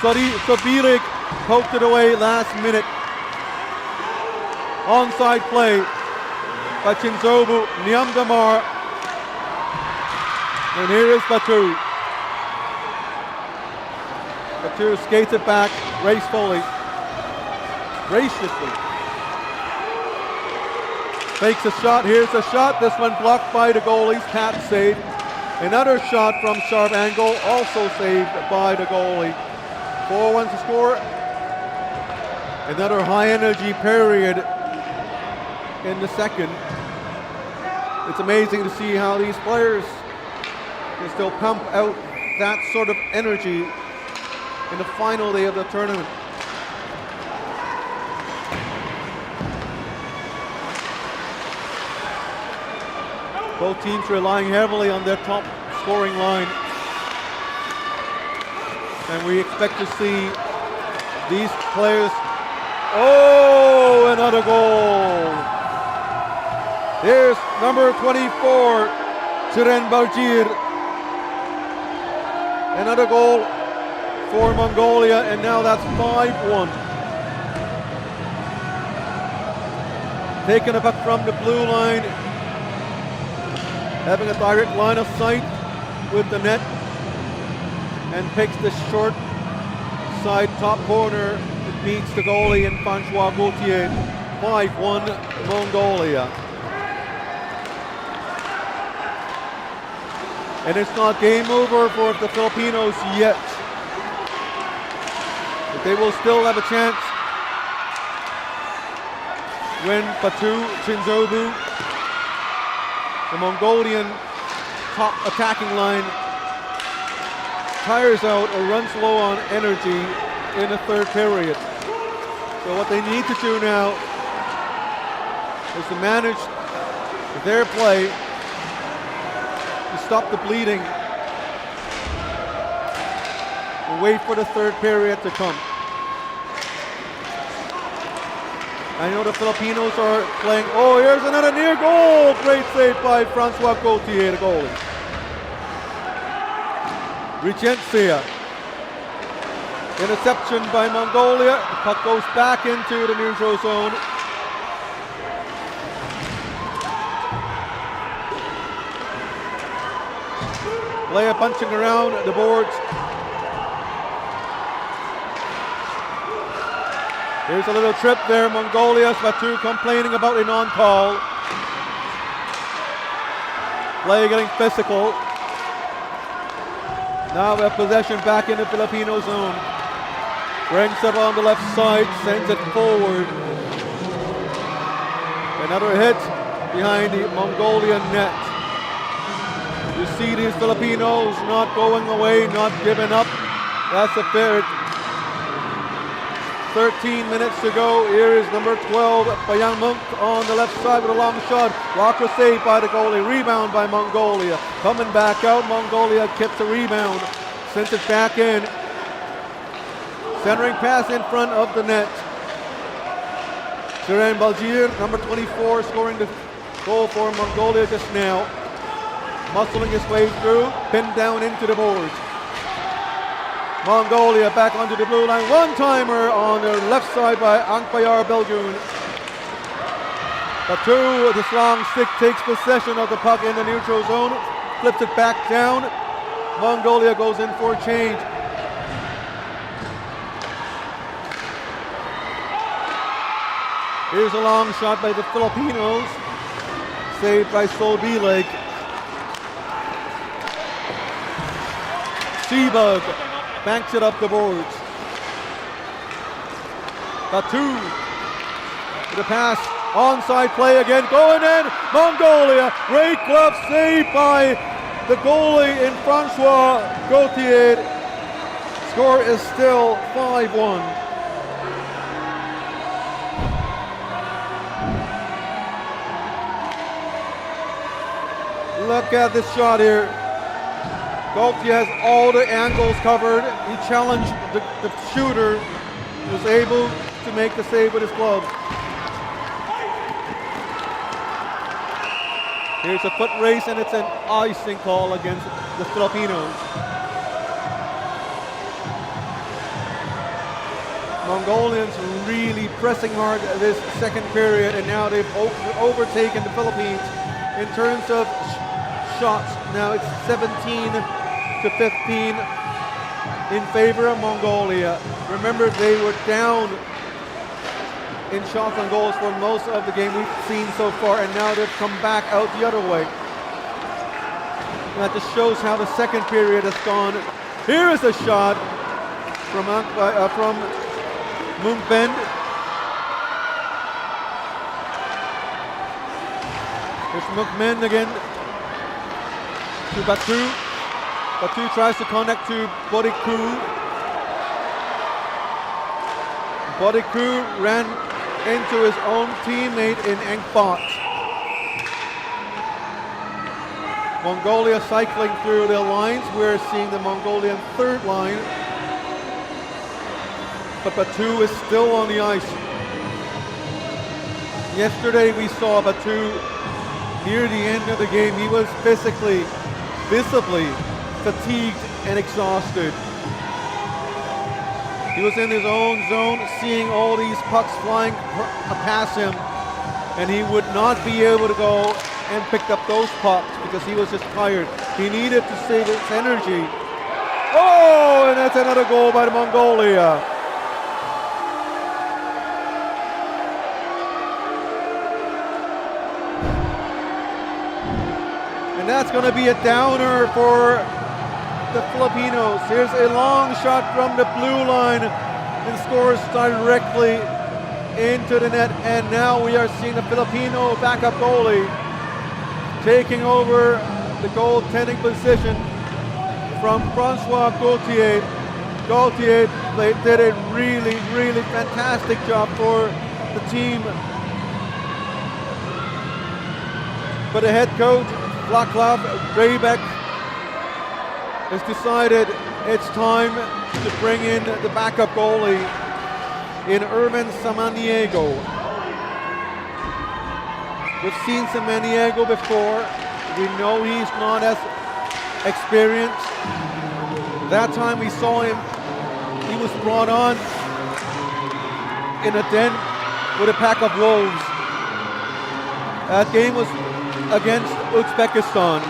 Sabirik poked it away last minute. Onside play by Chinzobu Niamdamar. And here is Batu. Batu skates it back gracefully. Graciously. Fakes a shot. Here's a shot. This one blocked by the goalie's Pat save. Another shot from sharp angle, also saved by the goalie. 4-1 to score. Another high energy period in the second. It's amazing to see how these players can still pump out that sort of energy in the final day of the tournament. Both teams relying heavily on their top scoring line. And we expect to see these players. Oh, another goal. Here's number 24, Chiren Barjir. Another goal for Mongolia, and now that's 5-1. Taking it up from the blue line, having a direct line of sight with the net, and picks the short side top corner. It beats the goalie in Francois Gauthier. 5-1 Mongolia. And it's not game over for the Filipinos yet. But they will still have a chance when Batu Chinzobu, the Mongolian top attacking line, tires out or runs low on energy in the third period. So what they need to do now is to manage their play to stop the bleeding and wait for the third period to come. I know the Filipinos are playing. Oh, here's another near goal. Great save by Francois Gauthier, the goalie. Regencia. Interception by Mongolia. The puck goes back into the neutral zone. Player punching around the boards. Here's a little trip there, Mongolia. Batu complaining about a non-call. Play getting physical. Now we have possession back in the Filipino zone. Brings it on the left side, sends it forward. Another hit behind the Mongolian net. You see these Filipinos not going away, not giving up. That's a fair. 13 minutes to go. Here is number 12, Bayang Munk on the left side with a long shot. Blocker saved by the goalie. Rebound by Mongolia. Coming back out, Mongolia gets a rebound. Sends it back in. Centering pass in front of the net. Shiren Baljir, number 24, scoring the goal for Mongolia just now. Muscling his way through, pinned down into the boards. Mongolia back onto the blue line. One-timer on the left side by Angpayar Belgun. Batu with a long stick takes possession of the puck in the neutral zone. Flips it back down. Mongolia goes in for a change. Here's a long shot by the Filipinos. Saved by Solbileg. Seabug banks it up the boards. Batu with a pass. Onside play again. Going in. Mongolia. Great glove save by the goalie in Francois Gauthier. Score is still 5-1. Look at this shot here. Gauthier has all the angles covered. He challenged the shooter. Was able to make the save with his glove. Here's a foot race, and it's an icing call against the Filipinos. Mongolians really pressing hard this second period, and now they've overtaken the Philippines in terms of shots. Now it's 17-15 in favor of Mongolia. Remember, they were down in shots on goals for most of the game we've seen so far, and now they've come back out the other way. That just shows how the second period has gone. Here is a shot from Munkben. There's Munkben again to Batu. Batu tries to connect to Bodiku. Bodiku ran into his own teammate in Engpot. Mongolia cycling through their lines. We're seeing the Mongolian third line. But Batu is still on the ice. Yesterday we saw Batu near the end of the game. He was visibly fatigued and exhausted. He was in his own zone, seeing all these pucks flying past him, and he would not be able to go and pick up those pucks because he was just tired. He needed to save his energy. Oh, and that's another goal by Mongolia. And that's going to be a downer for the Filipinos. Here's a long shot from the blue line and scores directly into the net. And now we are seeing the Filipino backup goalie taking over the goaltending position from Francois Gauthier. Gauthier did a really, really fantastic job for the team. But the head coach, Vaclav Grejbek, has decided it's time to bring in the backup goalie in Erwin Samaniego. We've seen Samaniego before. We know he's not as experienced. That time we saw him, he was brought on in a den with a pack of wolves. That game was against Uzbekistan.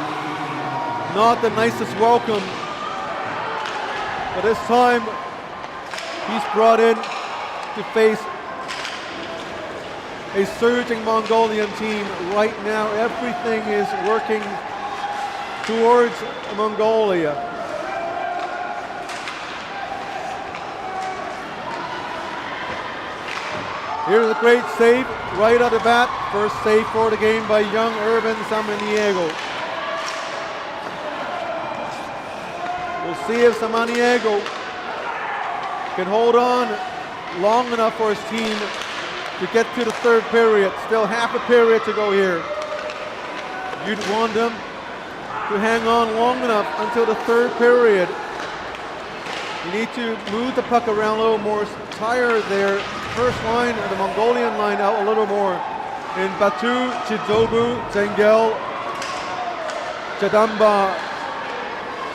Not the nicest welcome, but this time he's brought in to face a surging Mongolian team. Right now everything is working towards Mongolia. Here's a great save right out of the bat. First save for the game by young Erwin Samaniego. We'll see if Samaniego can hold on long enough for his team to get to the third period. Still half a period to go here. You'd want them to hang on long enough until the third period. You need to move the puck around a little more, tire their first line, the Mongolian line, out a little more. In Batu, Chizobu, Zengel, Chadamba.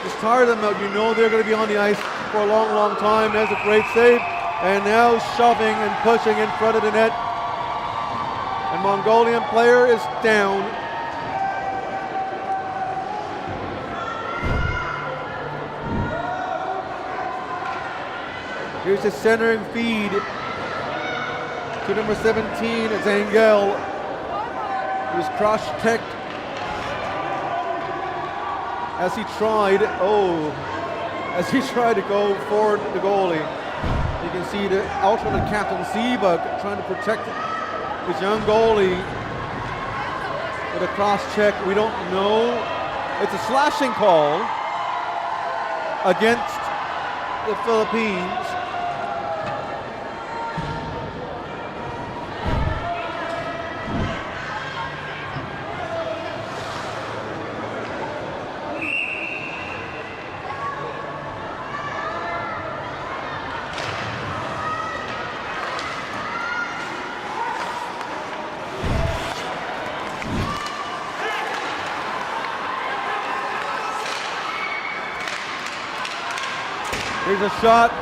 Just tire them out. You know they're going to be on the ice for a long, long time. There's a great save. And now shoving and pushing in front of the net. And Mongolian player is down. Here's the centering feed to number 17, Zengel. He was cross-checked as he tried to go for the goalie. You can see the alternate captain Seabug trying to protect his young goalie with a cross-check. We don't know. It's a slashing call against the Philippines. Here's a shot.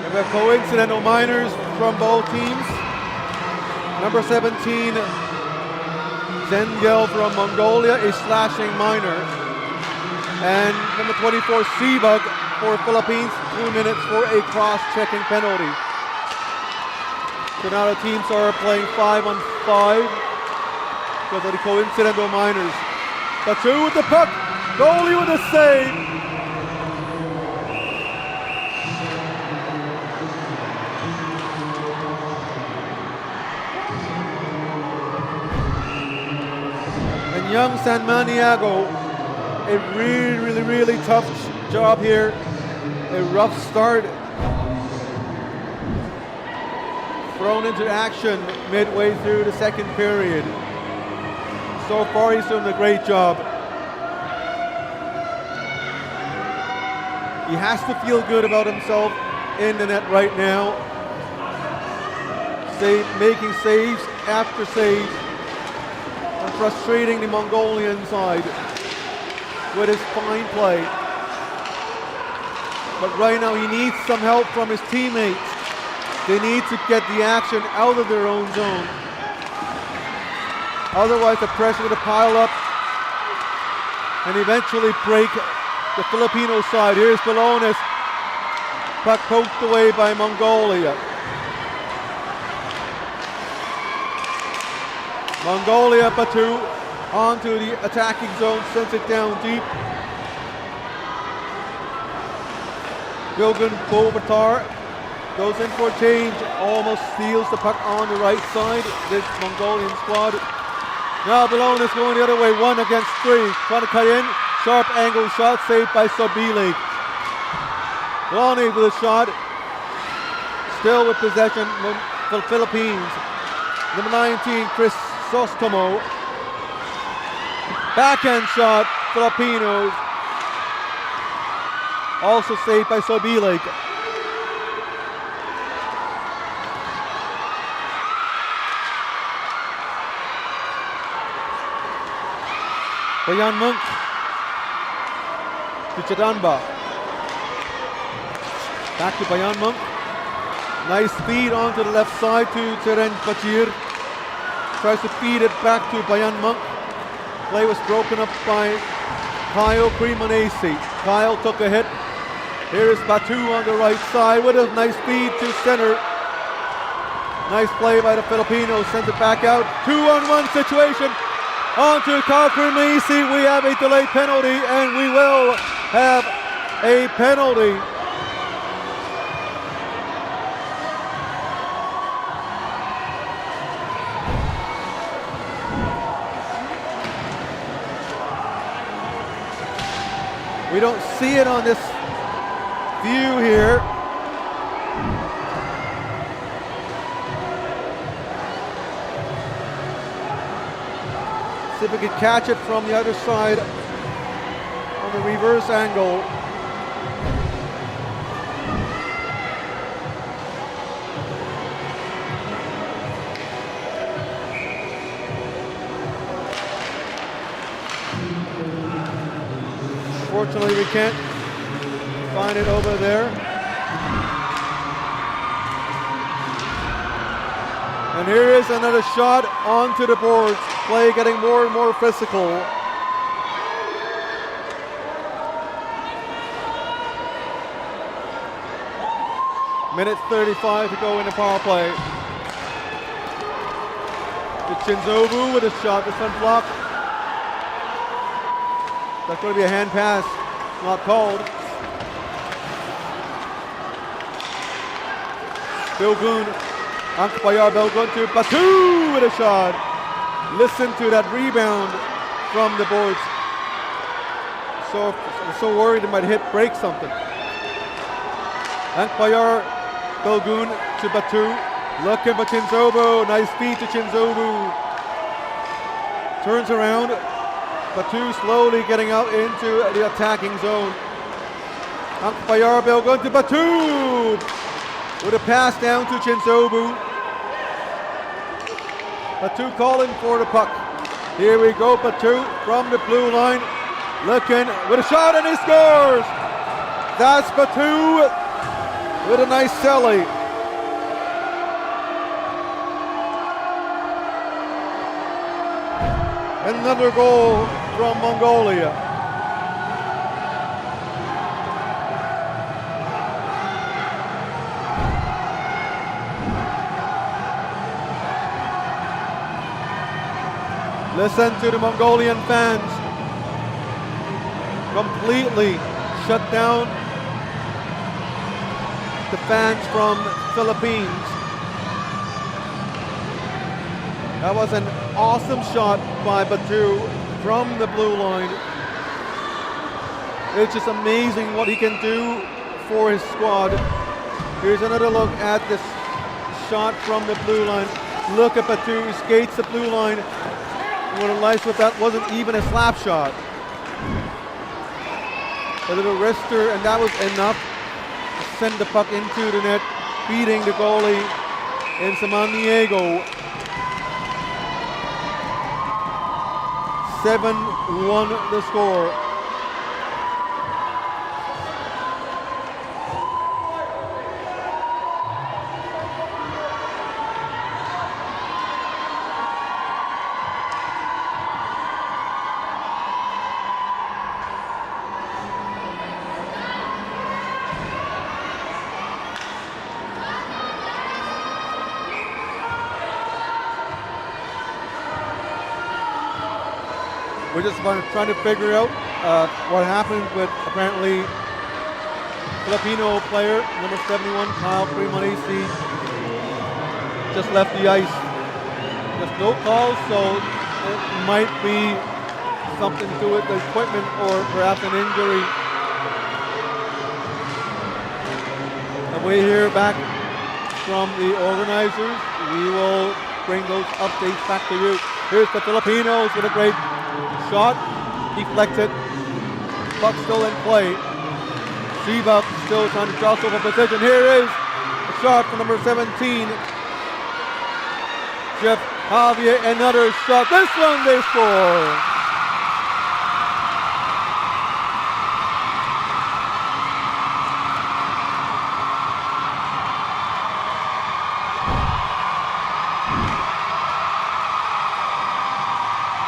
We have coincidental minors from both teams. Number 17, Zengel from Mongolia, a slashing minor. And number 24, Seabug for Philippines, 2 minutes for a cross-checking penalty. So now the teams are playing 5-on-5 because of the coincidental minors. Batu with the puck, goalie with a save. And young Samaniego, a really tough job here. A rough start. Thrown into action midway through the second period. So far, he's doing a great job. He has to feel good about himself in the net right now. Making saves after saves and frustrating the Mongolian side. with his fine play. But right now he needs some help from his teammates. They need to get the action out of their own zone. Otherwise the pressure will pile up and eventually break the Filipino side. Here's Balones. Puck poked away by Mongolia. Mongolia, Batu onto the attacking zone, sends it down deep. Bilgun Bobatar goes in for a change, almost steals the puck on the right side, this Mongolian squad. Now Balones going the other way, 1 against 3. Trying to cut in, sharp angle shot saved by Sobileg. Balones with a shot, still with possession for the Philippines. Number 19, Chris Sostomo. Backhand shot, Filipinos. Also saved by Sobileg. Bayan Monk to Chadanba. Back to Bayan Monk. Nice feed onto the left side to Teren Bachir. Tries to feed it back to Bayan Monk. Play was broken up by Kyle Cremonesi. Kyle took a hit. Here is Batu on the right side with a nice feed to center. Nice play by the Filipinos. Sends it back out. 2-on-1 situation. On to Kyle Cremonesi. We have a delayed penalty and we will have a penalty. We don't see it on this view here. See if we can catch it from the other side on the reverse angle. Unfortunately, we can't find it over there. And here is another shot onto the boards. Play getting more and more physical. Minute 35 to go in the power play. To Chinzobu with a shot. This one blocked. That's going to be a hand pass, not called. Bilgun, Ankpayar Bilgun to Batu with a shot. Listen to that rebound from the boards. So worried it might break something. Ankpayar Bilgun to Batu. Looking for Chinzobu, nice feed to Chinzobu. Turns around. Batu slowly getting out into the attacking zone. Ankpayar Bilgun to Batu with a pass down to Chinzobu. Batu calling for the puck. Here we go, Batu from the blue line. Looking with a shot and he scores! That's Batu with a nice celly. Another goal from Mongolia. Listen to the Mongolian fans. Completely shut down the fans from Philippines. That was an awesome shot by Batu from the blue line. It's just amazing what he can do for his squad. Here's another look at this shot from the blue line. Look at Batu, he skates the blue line. What a nice with that wasn't even a slap shot. A little wrister, and that was enough to send the puck into the net, beating the goalie in Samaniego. 7-1 the score. We're just trying to figure out what happened with apparently Filipino player number 71, Kyle Cremonesi, just left the ice. There's no calls, so it might be something to do with the equipment or perhaps an injury. And we hear back from the organizers. We will bring those updates back to you. Here's the Filipinos with a great shot, deflected, puck still in play. Shiva still trying to cross over position. Here is a shot from number 17. Jeff Javier, another shot. This one they score.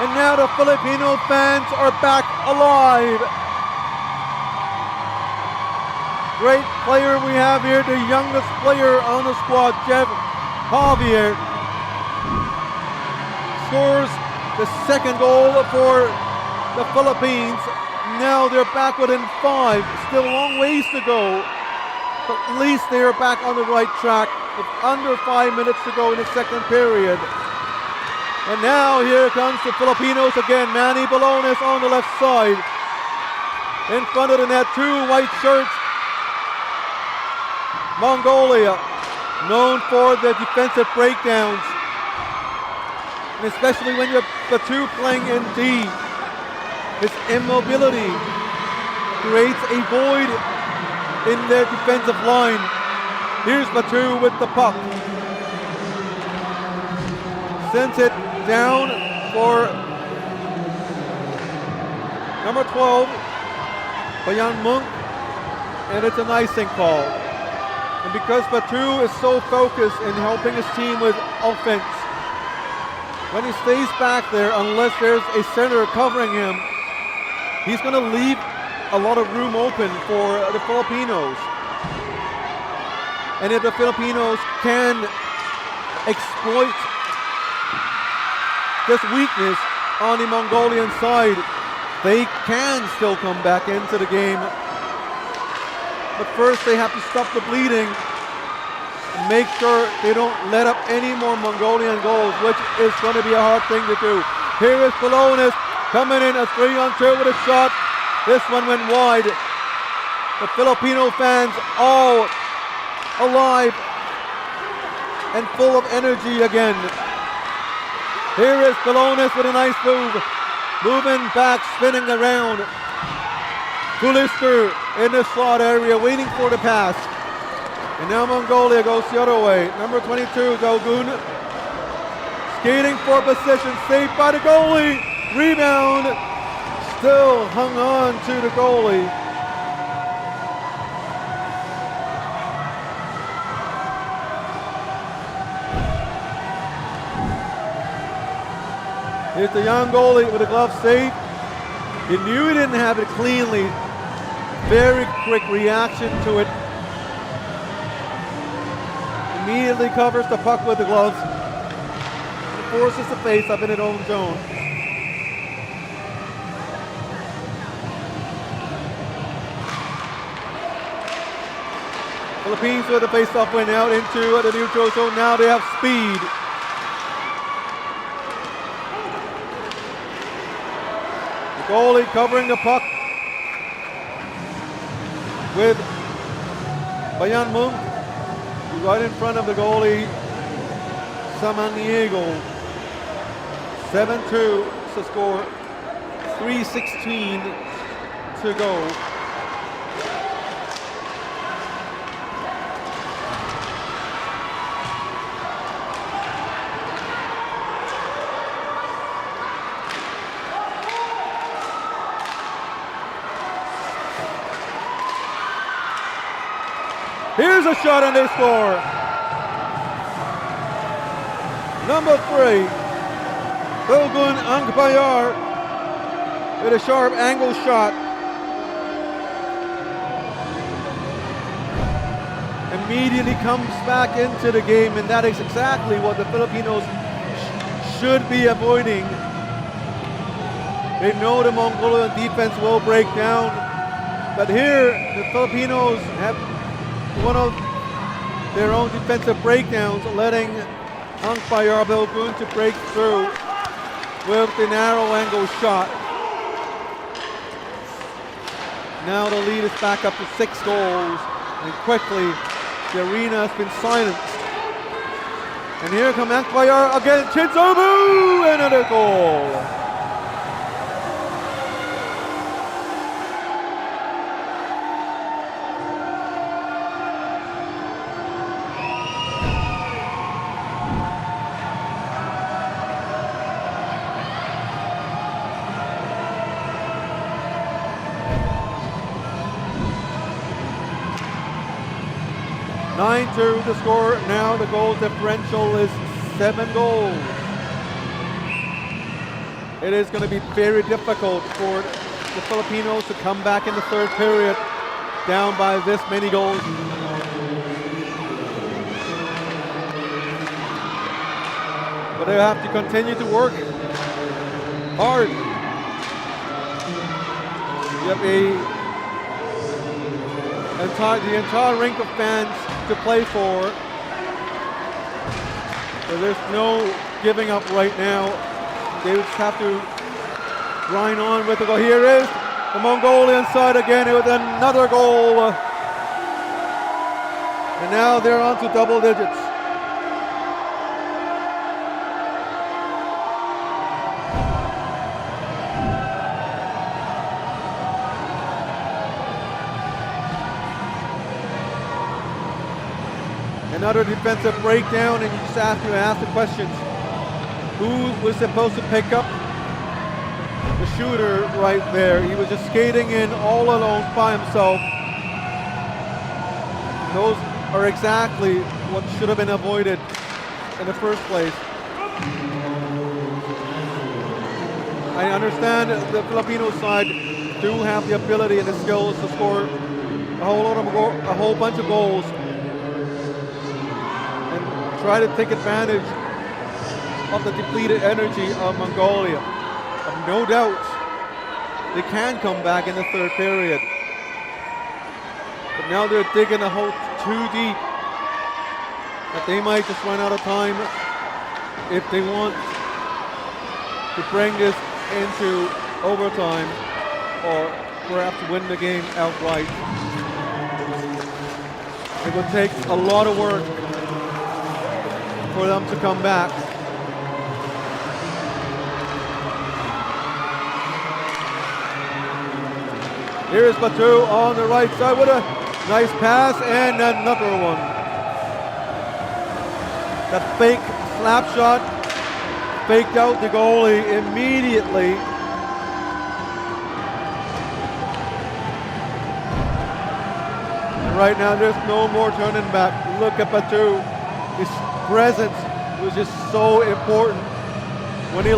And now the Filipino fans are back alive. Great player we have here, the youngest player on the squad, Jeff Javier, scores the second goal for the Philippines. Now they're back within 5. Still a long ways to go, but at least they are back on the right track with under 5 minutes to go in the second period. And now here comes the Filipinos again. Manny Balones on the left side. In front of the net, 2 white shirts. Mongolia, known for the defensive breakdowns. And especially when you're the 2 playing in D. His immobility creates a void in their defensive line. Here's Batu with the puck. Sends it down for number 12, Bayan Munk, and it's an icing call. And because Batu is so focused in helping his team with offense, when he stays back there, unless there's a center covering him, he's going to leave a lot of room open for the Filipinos. And if the Filipinos can exploit this weakness on the Mongolian side, they can still come back into the game. But first they have to stop the bleeding and make sure they don't let up any more Mongolian goals, which is going to be a hard thing to do. Here is Balones coming in a 3-on-2 with a shot. This one went wide. The Filipino fans all alive and full of energy again. Here is Balones with a nice move. Moving back, spinning around. Kulister in the slot area, waiting for the pass. And now Mongolia goes the other way. Number 22, Dogun. Skating for position, saved by the goalie. Rebound. Still hung on to the goalie. Here's the young goalie with a glove save. He knew he didn't have it cleanly. Very quick reaction to it. Immediately covers the puck with the gloves. And forces the face up in his own zone. Philippines with the face-off went out into the neutral zone. Now they have speed. Goalie covering the puck with Bayan Munk right in front of the goalie, Samaniego. 7-2 to score, 3:16 to go. Here's a shot and they score. Number 3, Dogun Angbayar with a sharp angle shot. Immediately comes back into the game, and that is exactly what the Filipinos should be avoiding. They know the Mongolian defense will break down. But here, the Filipinos have one of their own defensive breakdowns, letting umpire Belgun to break through with the narrow angle shot. Now the lead is back up to 6 goals, and quickly the arena has been silenced. And here comes umpire again, Chinzobu, another goal. To the score. Now the goal differential is 7 goals. It is going to be very difficult for the Filipinos to come back in the third period down by this many goals. But they have to continue to work hard. You have the entire rink of fans to play for. So there's no giving up right now. They just have to grind on with the goal. Here is the Mongolian side again with another goal. And now they're on to double digits. Another defensive breakdown, and you just have to ask the questions. Who was supposed to pick up the shooter right there? He was just skating in all alone by himself. Those are exactly what should have been avoided in the first place. I understand the Filipino side do have the ability and the skills to score a whole bunch of goals. Try to take advantage of the depleted energy of Mongolia. No doubt they can come back in the third period. But now they're digging a hole too deep that they might just run out of time if they want to bring this into overtime or perhaps win the game outright. It will take a lot of work for them to come back. Here is Batu on the right side with a nice pass and another one. That fake slap shot faked out the goalie immediately. And right now there's no more turning back. Look at Batu. His presence was just so important. When he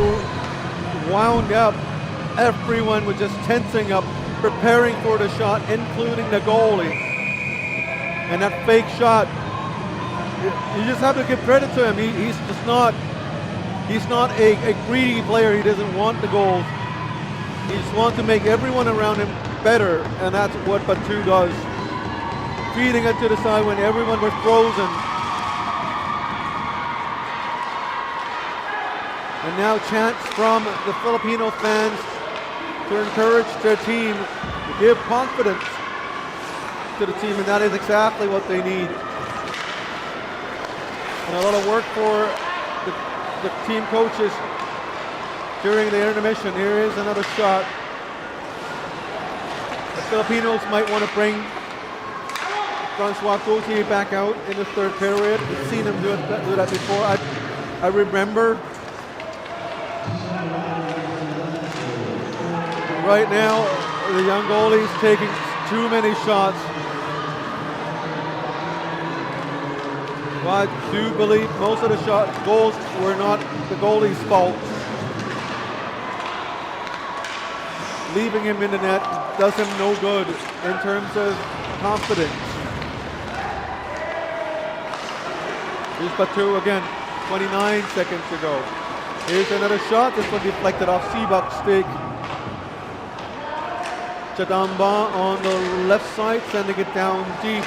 wound up, everyone was just tensing up, preparing for the shot, including the goalie. And that fake shot, you just have to give credit to him. He's not a greedy player. He doesn't want the goals. He just wants to make everyone around him better, and that's what Batu does. Feeding it to the side when everyone was frozen. And now chants from the Filipino fans to encourage their team, to give confidence to the team, and that is exactly what they need. And a lot of work for the team coaches during the intermission. Here is another shot. The Filipinos might want to bring Francois Gauthier back out in the third period. We've seen him do that before. I remember. Right now, the young goalie's taking too many shots. But I do believe most of the goals were not the goalie's fault. Leaving him in the net does him no good in terms of confidence. Here's Batu again, 29 seconds to go. Here's another shot. This one deflected off Seabuck's stick. Chadamba on the left side, sending it down deep.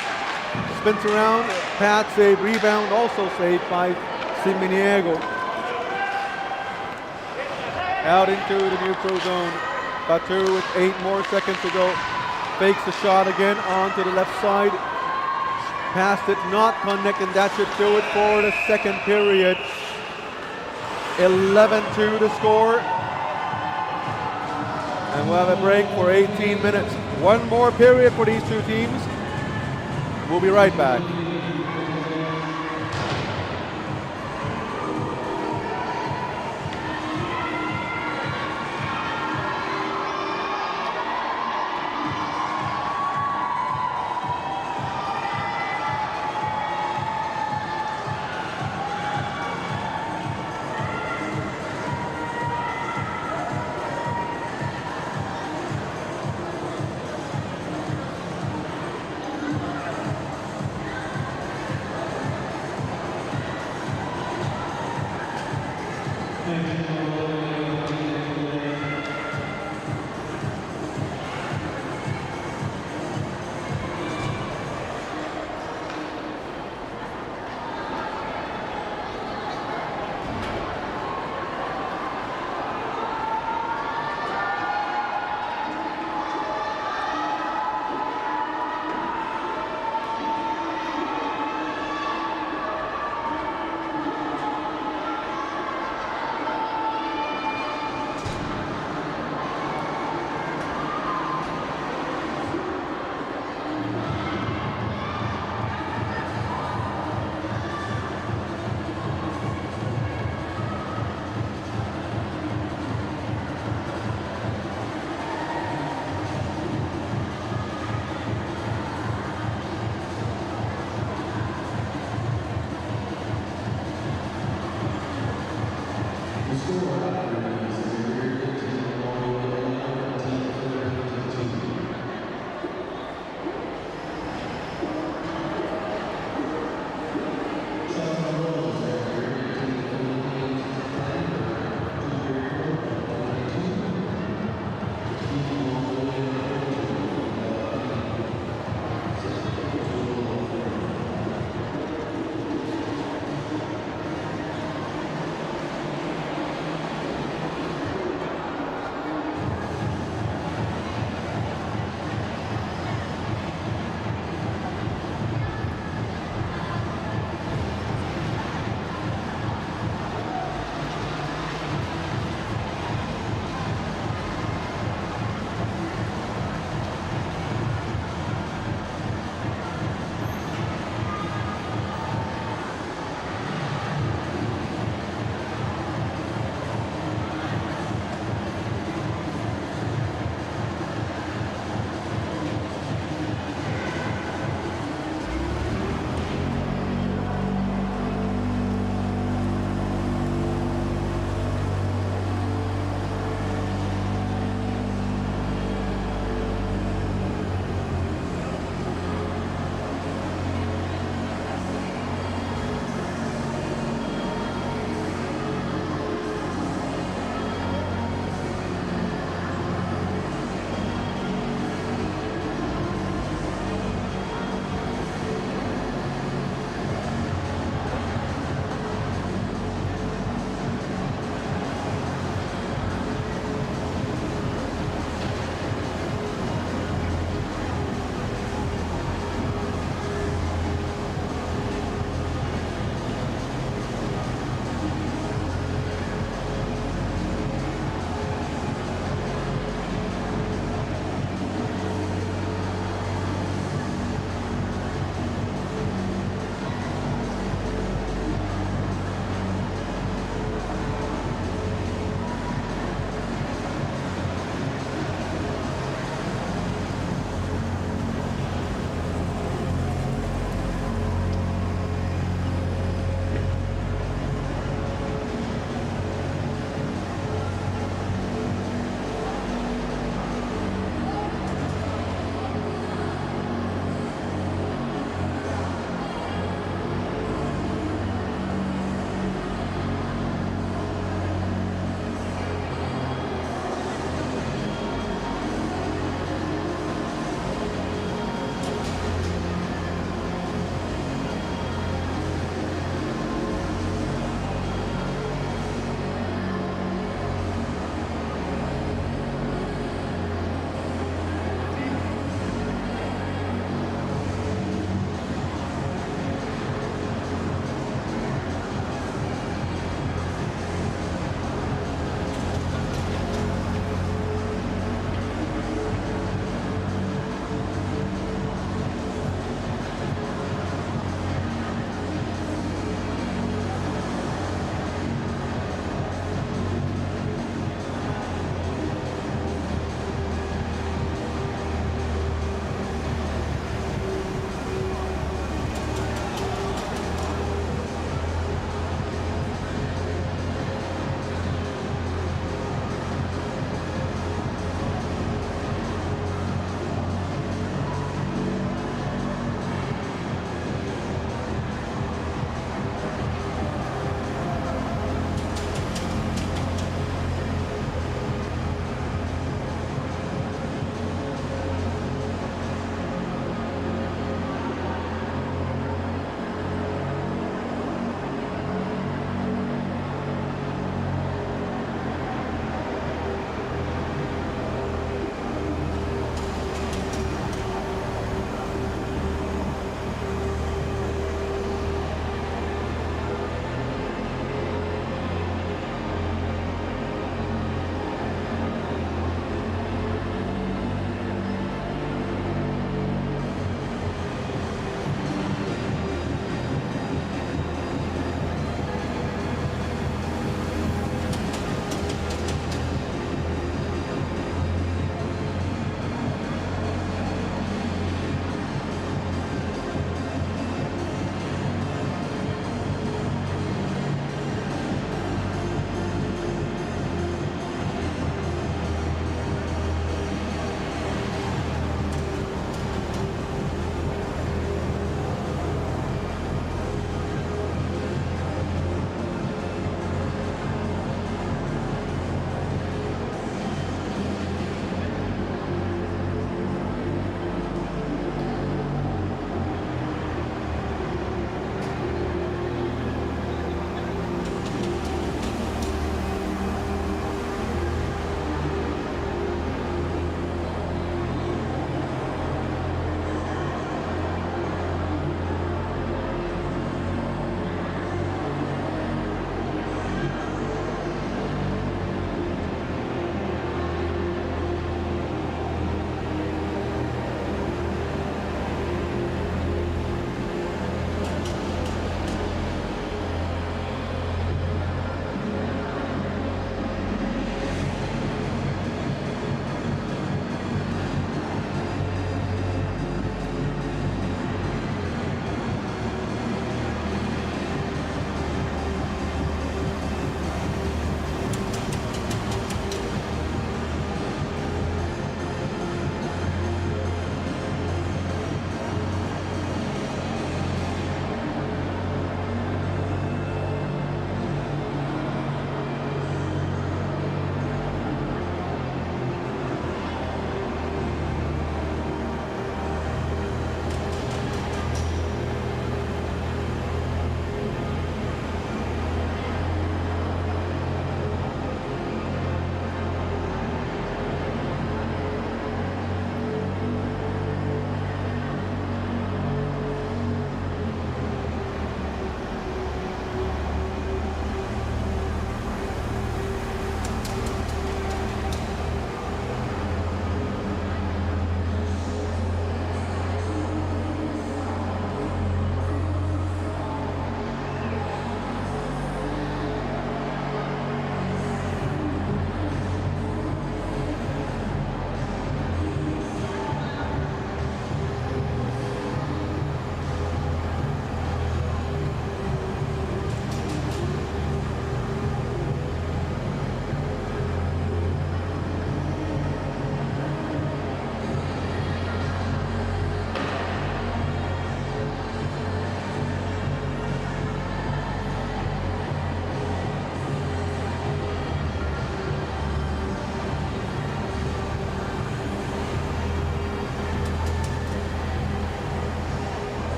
Spins around, pad save, rebound also saved by Siminiego. Out into the neutral zone. Batu with 8 more seconds to go. Fakes the shot again onto the left side. Pass it not connected, that should do it for the second period. 11-2 to score. And we'll have a break for 18 minutes. One more period for these two teams. We'll be right back.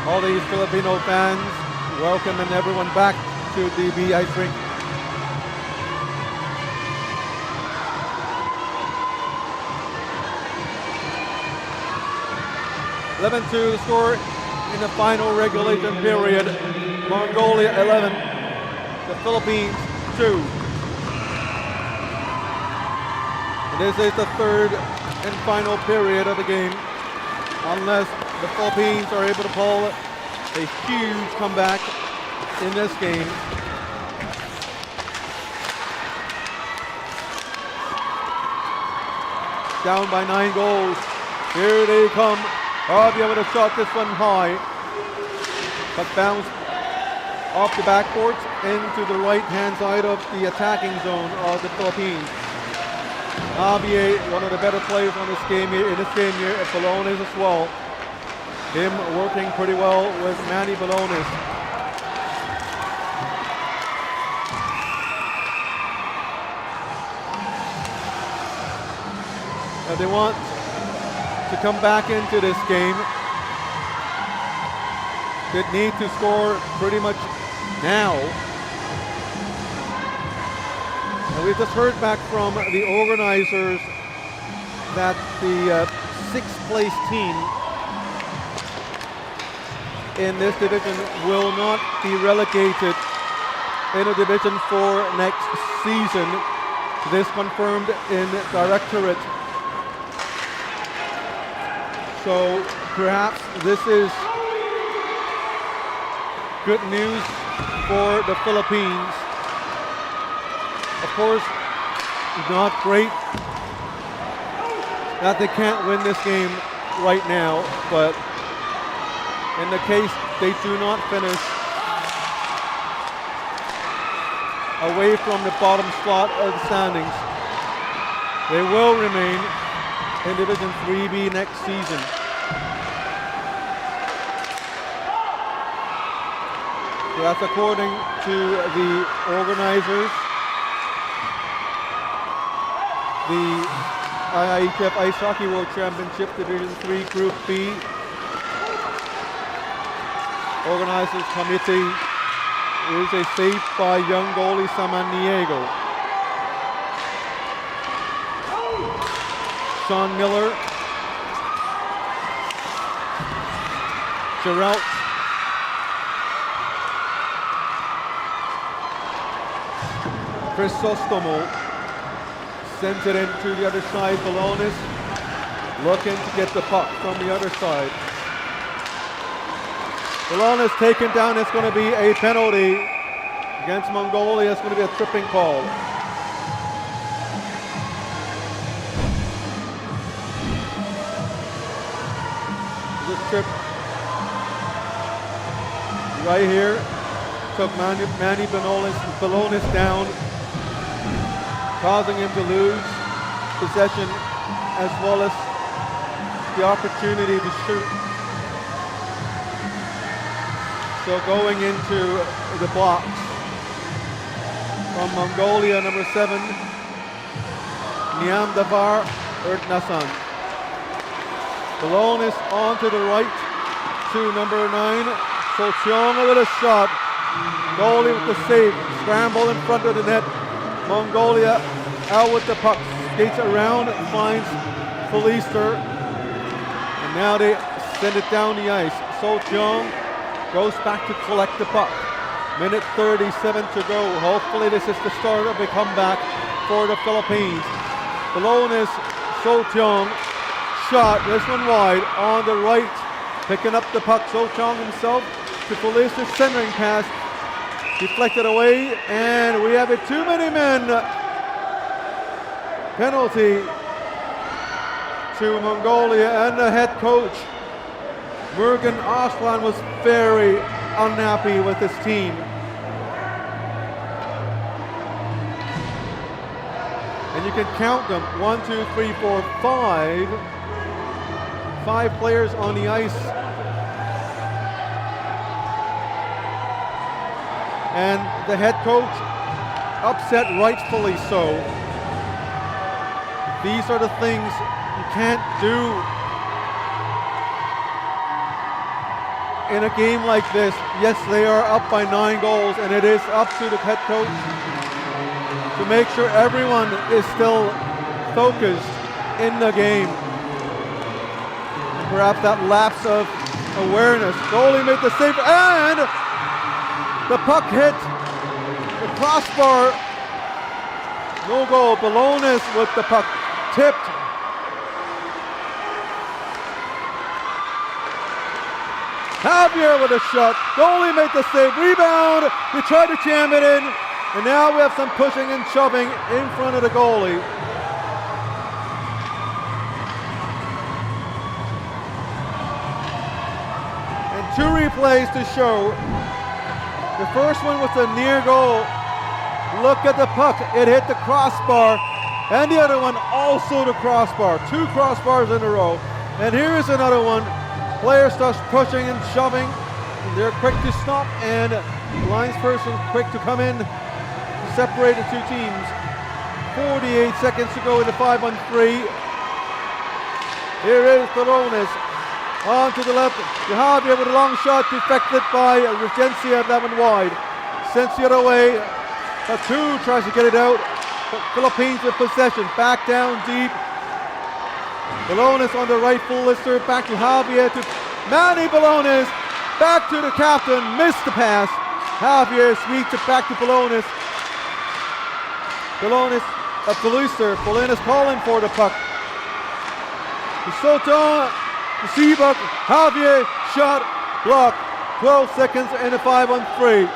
all these Filipino fans, welcoming everyone back to the Ice Rink. (11-2) the score in the final regulation period. Mongolia 11, the Philippines 2. And this is the third and final period of the game, unless the Philippines are able to pull a huge comeback in this game. Down by 9 goals. Here they come. Harvey would have shot this one high, but bounced off the backboards into the right-hand side of the attacking zone of the Philippines. Javier, one of the better players on this game here, in this game here, Balones as well. Him working pretty well with Manny Balones. And they want to come back into this game. They need to score pretty much now. And we just heard back from the organizers that the 6th place team in this division will not be relegated in a Division 4 next season. This confirmed in Directorate. So perhaps this is good news for the Philippines. Of course, not great that they can't win this game right now, but in the case they do not finish away from the bottom spot of the standings, they will remain in Division 3B next season. So that's according to the organizers. The IIHF Ice Hockey World Championship Division 3 Group B Organizers Committee is a save by young goalie Samaniego. Sean Miller, Geralt, Crisostomo sends it into the other side. Balones looking to get the puck from the other side. Balones taken down. It's going to be a penalty against Mongolia. It's going to be a tripping call. This trip right here took Manny Balones down, causing him to lose possession as well as the opportunity to shoot. So going into the box from Mongolia, number 7, Niamdavar Ertnasan. Balones onto the right to number 9, Solcheong with a shot. Goalie with the save, scramble in front of the net. Mongolia out with the puck, skates around, finds Felister, and now they send it down the ice. Solcheong goes back to collect the puck. Minute 37 to go. Hopefully this is the start of a comeback for the Philippines. Balones, Solcheong, shot, this one wide on the right, picking up the puck. Solcheong himself to Felister's centering pass, deflected away, and we have a too many men penalty to Mongolia, and the head coach Murugan Aslan was very unhappy with his team. And you can count them, 1, 2, 3, 4, 5. 5 players on the ice. And the head coach upset, rightfully so. These are the things you can't do in a game like this, yes, they are up by 9 goals, and it is up to the head coach to make sure everyone is still focused in the game. Perhaps that lapse of awareness. Goalie made the save, and the puck hit the crossbar. No goal. Balonis with the puck tipped. Javier with a shot. Goalie made the save. Rebound. They tried to jam it in. And now we have some pushing and shoving in front of the goalie. And 2 replays to show. The first one was a near goal. Look at the puck. It hit the crossbar. And the other one also the crossbar. 2 crossbars in a row. And here is another one. Player starts pushing and shoving. And they're quick to stop. And the linesperson quick to come in. Separate the 2 teams. 48 seconds to go in the 5-on-3. Here is Balonis. On to the left. Javier with a long shot deflected by Regencia at 11 wide. Sends the other way. Batu tries to get it out. Philippines with possession. Back down deep. Balonis on the right full lister. Back to Javier to Manny Balonis. Back to the captain. Missed the pass. Javier sweeps it back to Balonis. Balonis up the Luster. Balonis calling for the puck. Soto, the Seabuck, Javier, shot, block. 12 seconds and a 5-on-3.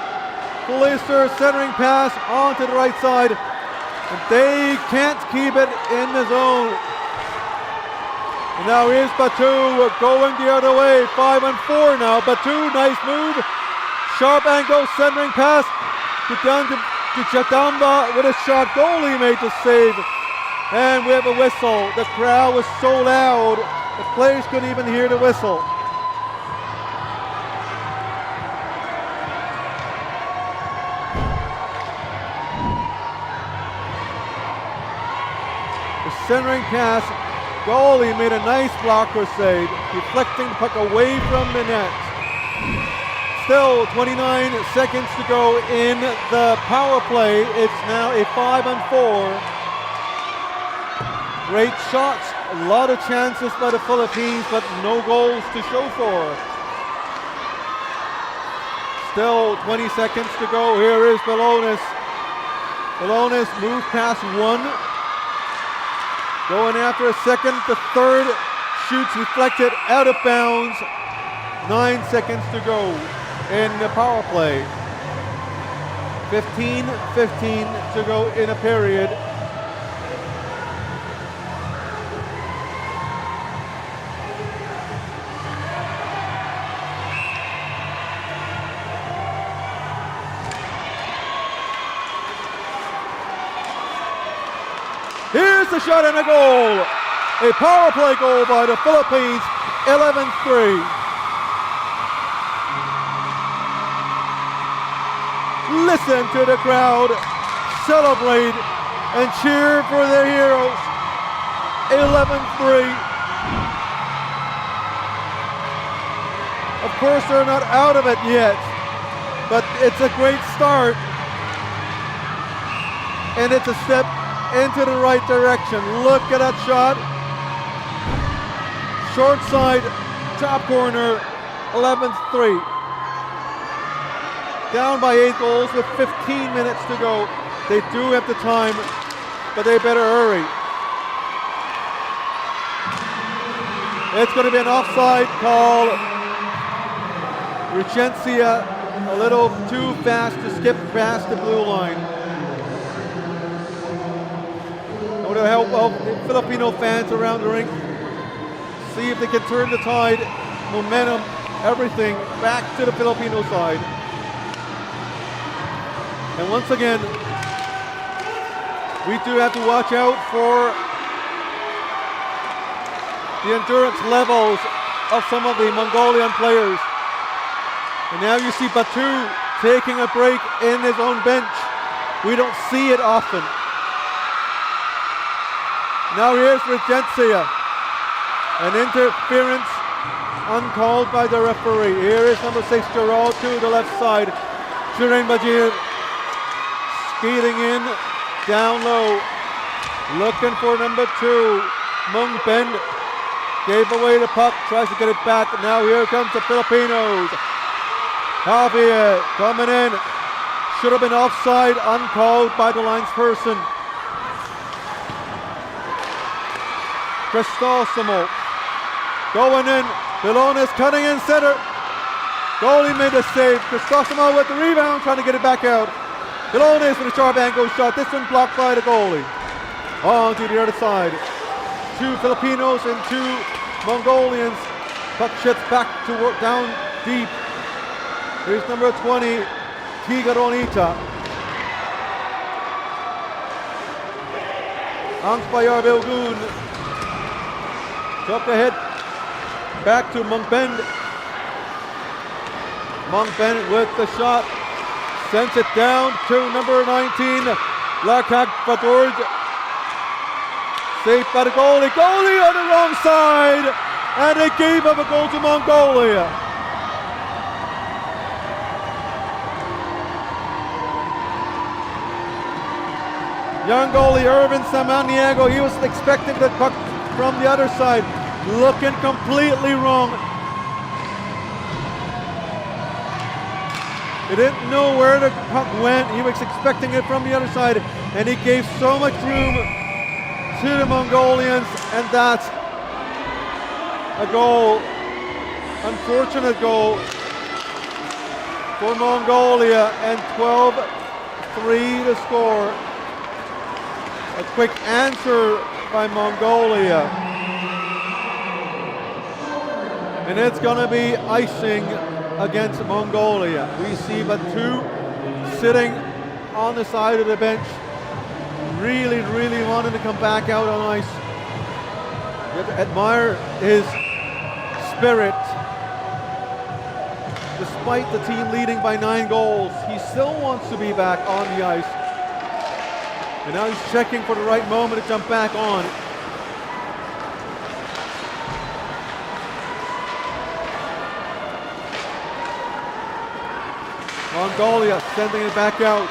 Luster centering pass onto the right side. And they can't keep it in the zone. And now here's Batu going the other way. 5-on-4 now. Batu, nice move. Sharp angle, centering pass. To Chadamba with a shot. Goalie made the save. And we have a whistle. The crowd was so loud, the players couldn't even hear the whistle. The centering pass. Goalie made a nice blocker save, deflecting the puck away from the net. Still 29 seconds to go in the power play. It's now a 5-on-4. Great shots, a lot of chances by the Philippines, but no goals to show for. Still 20 seconds to go. Here is Balonis. Balonis moved past 1. Going after a second, the third shoots deflected out of bounds. 9 seconds to go in the power play. 15-15 to go in a period. Here's the shot and a goal. A power play goal by the Philippines, 11-3. Listen to the crowd celebrate and cheer for their heroes. 11-3. Of course, they're not out of it yet, but it's a great start. And it's a step into the right direction. Look at that shot. Short side, top corner, 11-3. Down by 8 goals with 15 minutes to go. They do have the time, but they better hurry. It's going to be an offside call. Regencia a little too fast to skip past the blue line. With the help of Filipino fans around the rink, see if they can turn the tide, momentum, everything back to the Filipino side. And once again, we do have to watch out for the endurance levels of some of the Mongolian players. And now you see Batu taking a break in his own bench. We don't see it often. Now here's Regencia. An interference uncalled by the referee. Here is number 6, Gerald to the left side. Shirin Bajir speeding in, down low, looking for number 2, Mung Bend. Gave away the puck, tries to get it back. Now here comes the Filipinos. Javier coming in. Should have been offside, uncalled by the linesperson. Cristostomo going in. Vilonis cutting in center. Goalie made a save. Cristostomo with the rebound, trying to get it back out. Vilonis with a sharp angle shot. This one blocked by the goalie. On to the other side. 2 Filipinos and 2 Mongolians. Puck shifts back to work down deep. Here's number 20, Tigaronita. Angspayar Bilgun. Took the hit. Back to Mungben. Mungben with the shot. Sends it down to number 19, Lakak Faturj. Saved by the goalie. Goalie on the wrong side. And they gave up a goal to Mongolia. Young goalie Irvin Samaniego, he was expecting the puck from the other side. Looking completely wrong. He didn't know where the puck went. He was expecting it from the other side. And he gave so much room to the Mongolians. And that's a goal. Unfortunate goal for Mongolia. And 12-3 to score. A quick answer by Mongolia. And it's going to be icing against Mongolia. We see Batu sitting on the side of the bench, really wanting to come back out on ice. You have to admire his spirit. Despite the team leading by 9 goals, he still wants to be back on the ice. And now he's checking for the right moment to jump back on. Mongolia sending it back out.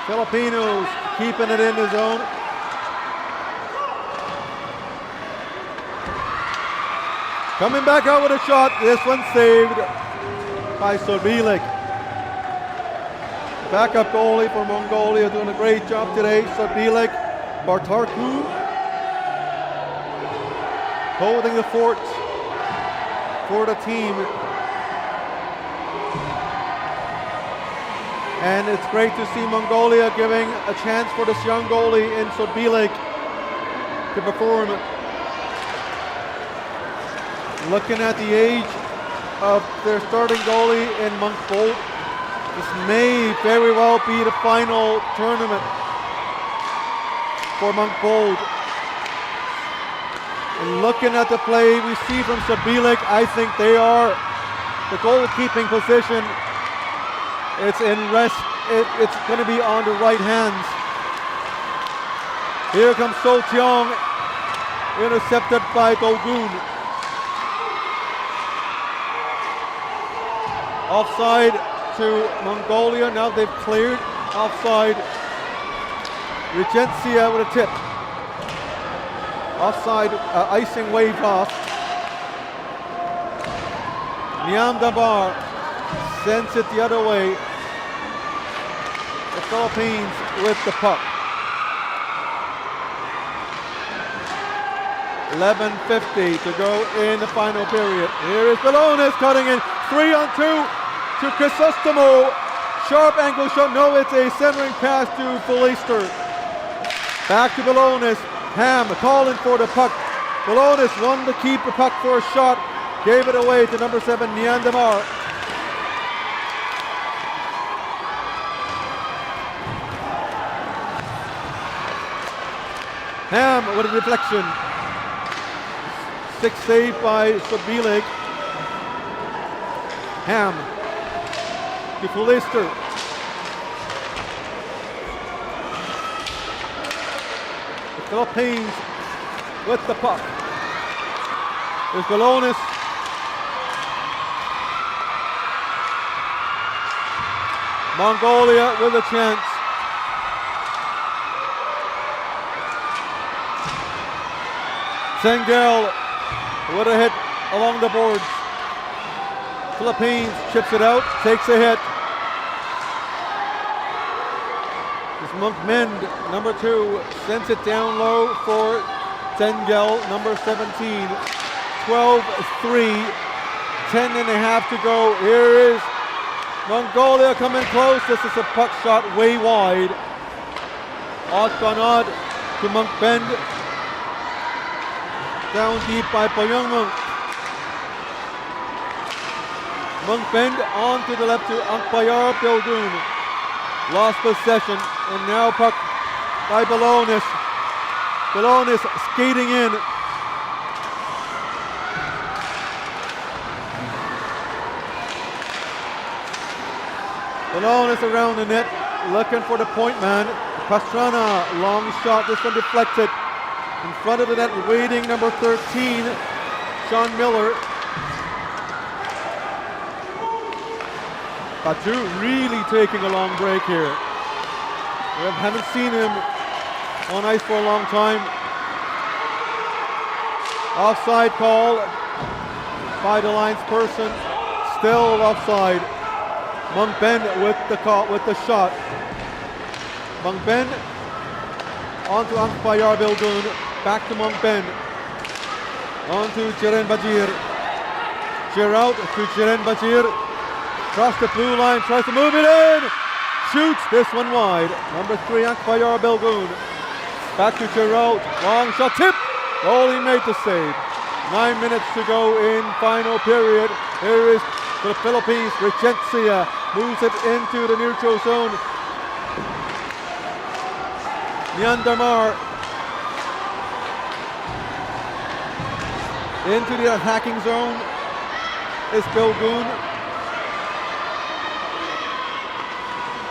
Filipinos keeping it in the zone. Coming back out with a shot. This one saved by Sobilik. Backup goalie for Mongolia doing a great job today. Sobilik, Bartarku holding the fort for the team. And it's great to see Mongolia giving a chance for this young goalie in Sobilik to perform. Looking at the age of their starting goalie in Monkbold, this may very well be the final tournament for Monkbold. And looking at the play we see from Sobilik, I think they are the goalkeeping position. It's in rest. It's going to be on the right hands. Here comes So Tiong, intercepted by Dogun. Offside to Mongolia. Now they've cleared. Offside. Regencia with a tip. Offside. Icing waved off. Niam Dabar sends it the other way. The Philippines with the puck. 11:50 to go in the final period. Here is Vilonis cutting in 3-on-2 to Crisostomo. Sharp angle shot. No, it's a centering pass to Fulister. Back to Vilonis. Ham calling for the puck. Vilonis won to keep the puck for a shot. Gave it away to number 7, Niandamar. Ham with a deflection. 6 saved by Sobilik. Ham to Fulister. The Philippines with the puck. There's Vilonis Mongolia with a chance. Sengel with a hit along the boards. Philippines chips it out, takes a hit. This Monk Mend, number 2, sends it down low for Sengel, number 17. 12-3, 10 and a half to go. Here is Mongolia coming close. This is a puck shot way wide. Otkanod to Monk Bend. Down deep by Poyongmunk. Monk Bend on to the left to Ankpayar Pilgun. Lost possession, and now puck by Balonis. Balonis skating in. Balonis around the net, looking for the point man. Pastrana, long shot, this one deflected. In front of the net, waiting, number 13, Sean Miller. Batu really taking a long break here. We haven't seen him on ice for a long time. Offside call by the linesperson. Still offside. Monk Bend with the call, with the shot. Monk Bend onto Ankpayar Bilgun. Back to Monk Bend. On to Jiren Bajir. Jir out to Jiren Bajir. Across the blue line, tries to move it in. Shoots this one wide. Number 3, Ankpayar Bilgun. Back to Jir out. Long shot, tip. Goalie made the save. 9 minutes to go in final period. Here is the Philippines. Regencia moves it into the neutral zone. Myanmar into the attacking zone is Bilgun.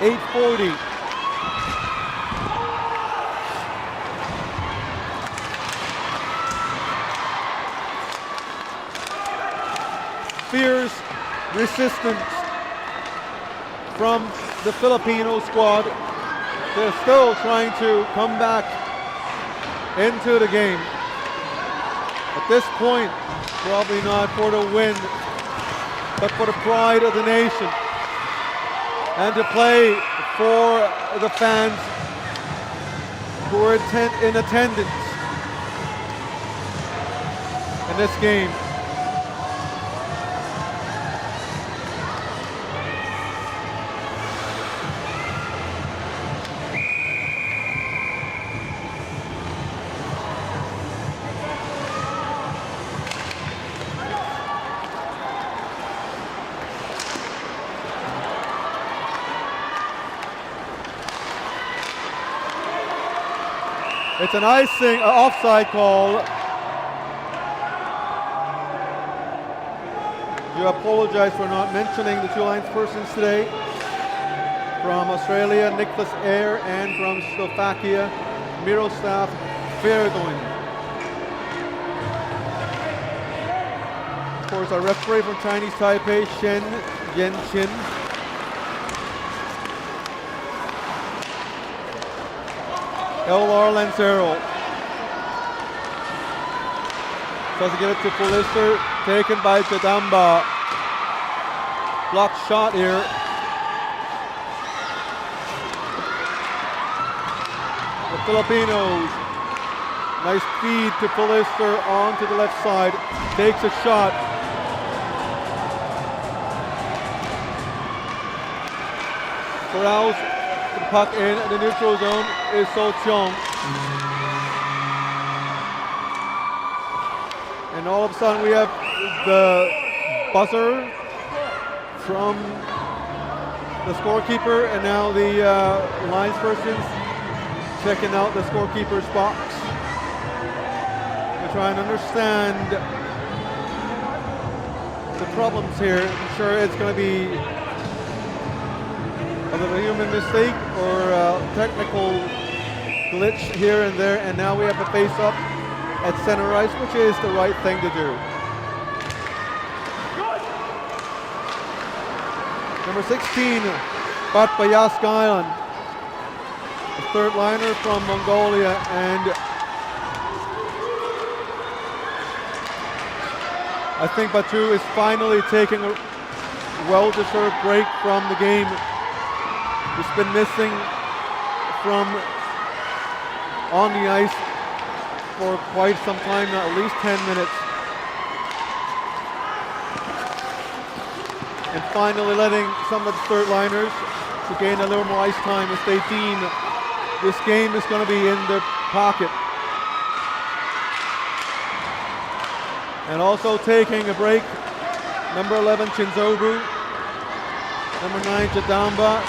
8:40. Fierce resistance from the Filipino squad. They're still trying to come back into the game. At this point, probably not for the win, but for the pride of the nation. And to play for the fans who are in attendance in this game. It's an icing, offside call. You apologize for not mentioning the two linespersons today. From Australia, Nicholas Eyre, and from Slovakia, Miroslav Verdun. Of course, our referee from Chinese Taipei, Shen Yenchin. LR Lancero tries to get it to Pulister, taken by Jadamba. Blocked shot here. The Filipinos, nice feed to Pulister onto the left side, takes a shot. Corrals the puck in the neutral zone is So Cheong. And all of a sudden we have the buzzer from the scorekeeper, and now the linespersons checking out the scorekeeper's box. We're trying to understand the problems here. I'm sure it's going to be a human mistake or a technical glitch here and there, and now we have a face-up at center ice, which is the right thing to do. Number 16, Batpayask Island, the third liner from Mongolia, and I think Batu is finally taking a well-deserved break from the game. He's been missing from on the ice for quite some time now, at least 10 minutes. And finally letting some of the third liners to gain a little more ice time as they deem this game is going to be in their pocket. And also taking a break, number 11 Chinzobu, number 9 Jadamba.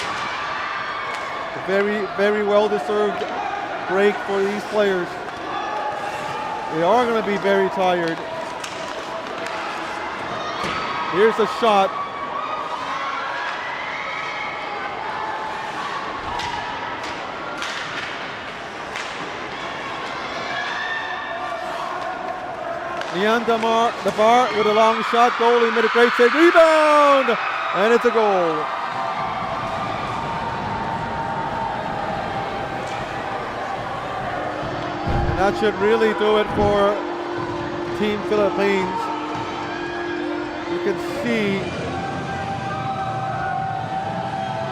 A very, very well-deserved break for these players. They are going to be very tired. Here's a shot. Lian Damar, the bar with a long shot. Goalie made a great save. Rebound! And it's a goal. And that should really do it for Team Philippines. You can see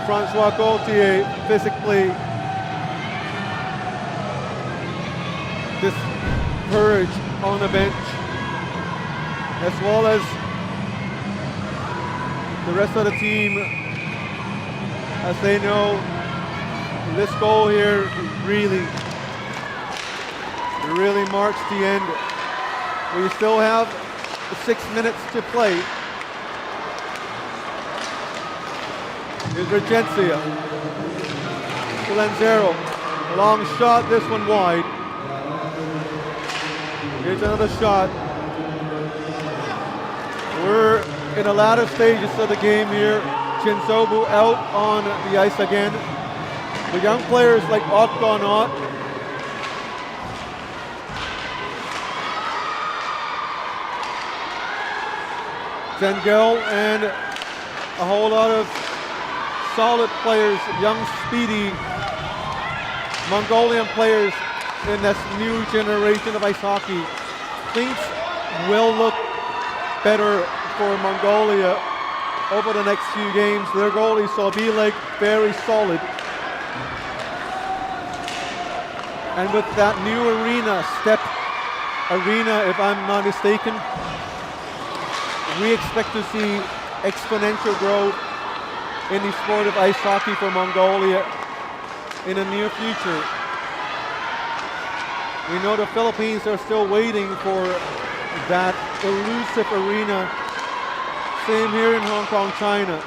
Francois Gauthier physically discouraged on the bench, as well as the rest of the team, as they know this goal here really marks the end. We still have 6 minutes to play. Here's Regencia. Lanzero, long shot, this one wide. Here's another shot. We're in the latter stages of the game here. Chinzobu out on the ice again. The young players like Otko Ott, Zengel, and a whole lot of solid players, young, speedy Mongolian players in this new generation of ice hockey. Things will look better for Mongolia over the next few games. Their goalie Sobilek, very solid. And with that new arena, step arena if I'm not mistaken, we expect to see exponential growth in the sport of ice hockey for Mongolia in the near future. We know the Philippines are still waiting for that elusive arena. Same here in Hong Kong, China.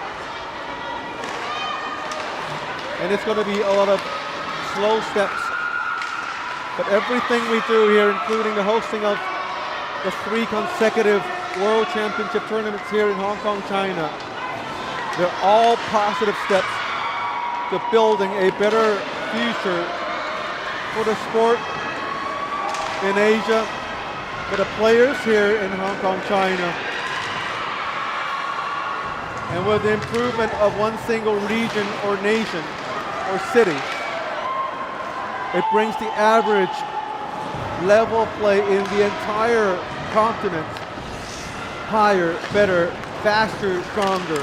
And it's going to be a lot of slow steps. But everything we do here, including the hosting of the 3 consecutive World Championship tournaments here in Hong Kong, China, they're all positive steps to building a better future for the sport in Asia, for the players here in Hong Kong, China. And with the improvement of one single region or nation or city, it brings the average level of play in the entire continent higher, better, faster, stronger.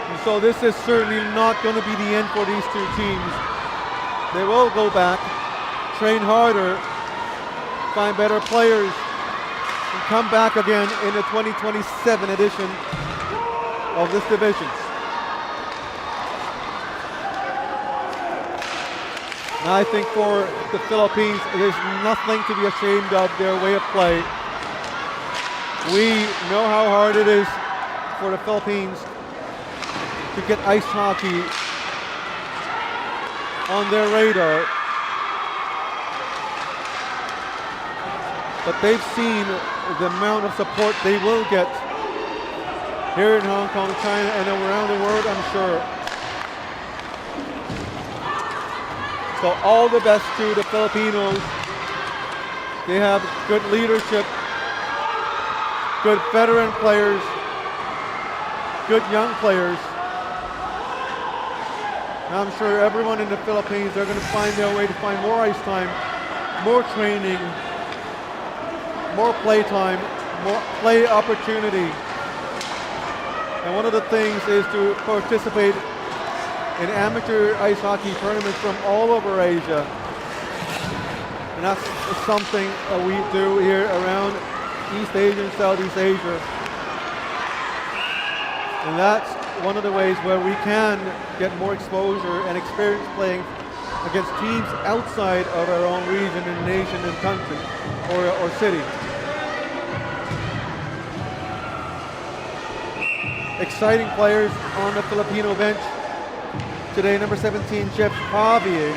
And so this is certainly not going to be the end for these two teams. They will go back, train harder, find better players, and come back again in the 2027 edition of this division. And I think for the Philippines, there's nothing to be ashamed of their way of play. We know how hard it is for the Philippines to get ice hockey on their radar. But they've seen the amount of support they will get here in Hong Kong, China, and around the world, I'm sure. So all the best to the Filipinos. They have good leadership, good veteran players, good young players. And I'm sure everyone in the Philippines are going to find their way to find more ice time, more training, more play time, more play opportunity. And one of the things is to participate in amateur ice hockey tournaments from all over Asia. And that's something we do here around East Asia and Southeast Asia. And that's one of the ways where we can get more exposure and experience playing against teams outside of our own region and nation and country or city. Exciting players on the Filipino bench. Today, number 17, Jeff Javier.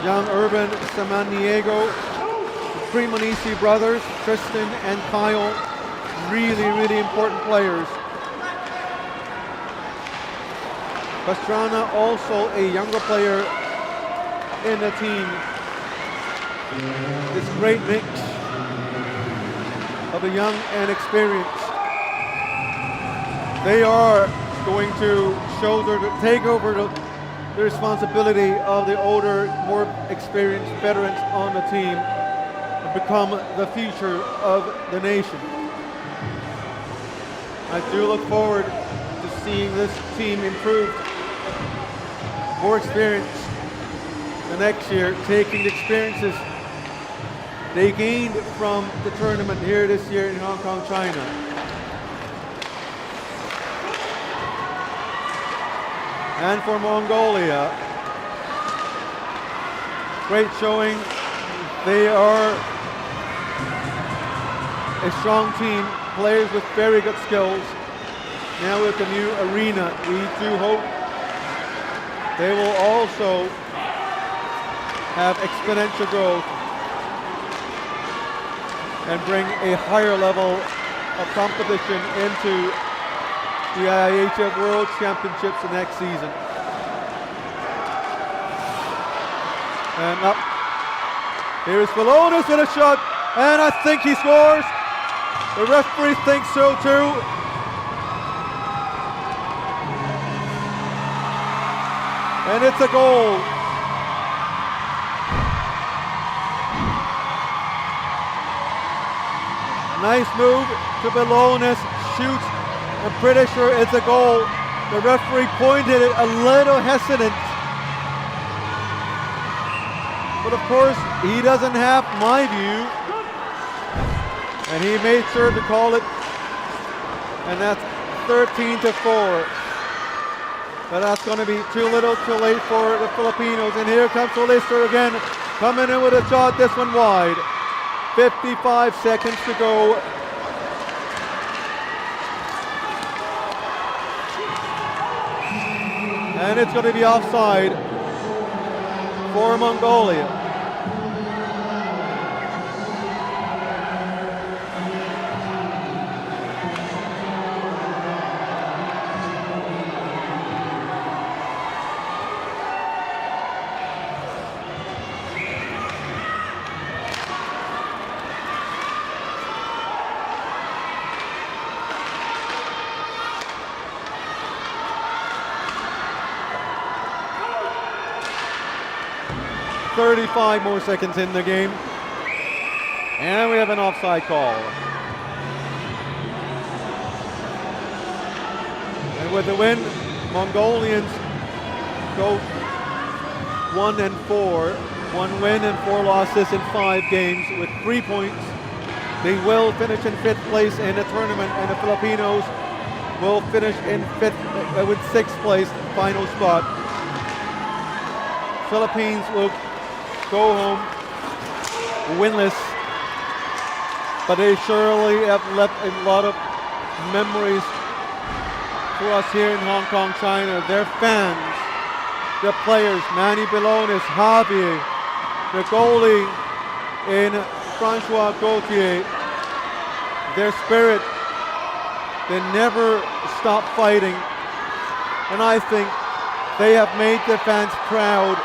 Young Urban Samaniego, Cremonesi brothers, Tristan and Kyle, really important players. Pastrana, also a younger player in the team. This great mix of the young and experienced. They are going to take over the responsibility of the older, more experienced veterans on the team and become the future of the nation. I do look forward to seeing this team improved, more experienced the next year, taking the experiences they gained from the tournament here this year in Hong Kong, China. And for Mongolia, great showing. They are a strong team, players with very good skills. Now with the new arena, we do hope they will also have exponential growth and bring a higher level of competition into the IIHF World Championships the next season. And up. Here is Vilonis with a shot, and I think he scores. The referee thinks so too. And it's a goal. Nice move to Vilonis, shoots. I'm pretty sure it's a goal. The referee pointed it a little hesitant. But of course, he doesn't have my view. And he made sure to call it. And that's 13-4. But that's going to be too little, too late for the Filipinos. And here comes Solister again, coming in with a shot, this one wide. 55 seconds to go. And it's going to be offside for Mongolia. .35 more seconds in the game. And we have an offside call. And with the win, Mongolians go 1-4. 1 win and 4 losses in 5 games with 3 points. They will finish in 5th place in the tournament, and the Filipinos will finish in 5th with 6th place, final spot. Philippines will go home winless, but they surely have left a lot of memories for us here in Hong Kong, China. Their fans, their players, Manny Vilonis, Javier, the goalie in Francois Gauthier, their spirit, they never stop fighting, and I think they have made their fans proud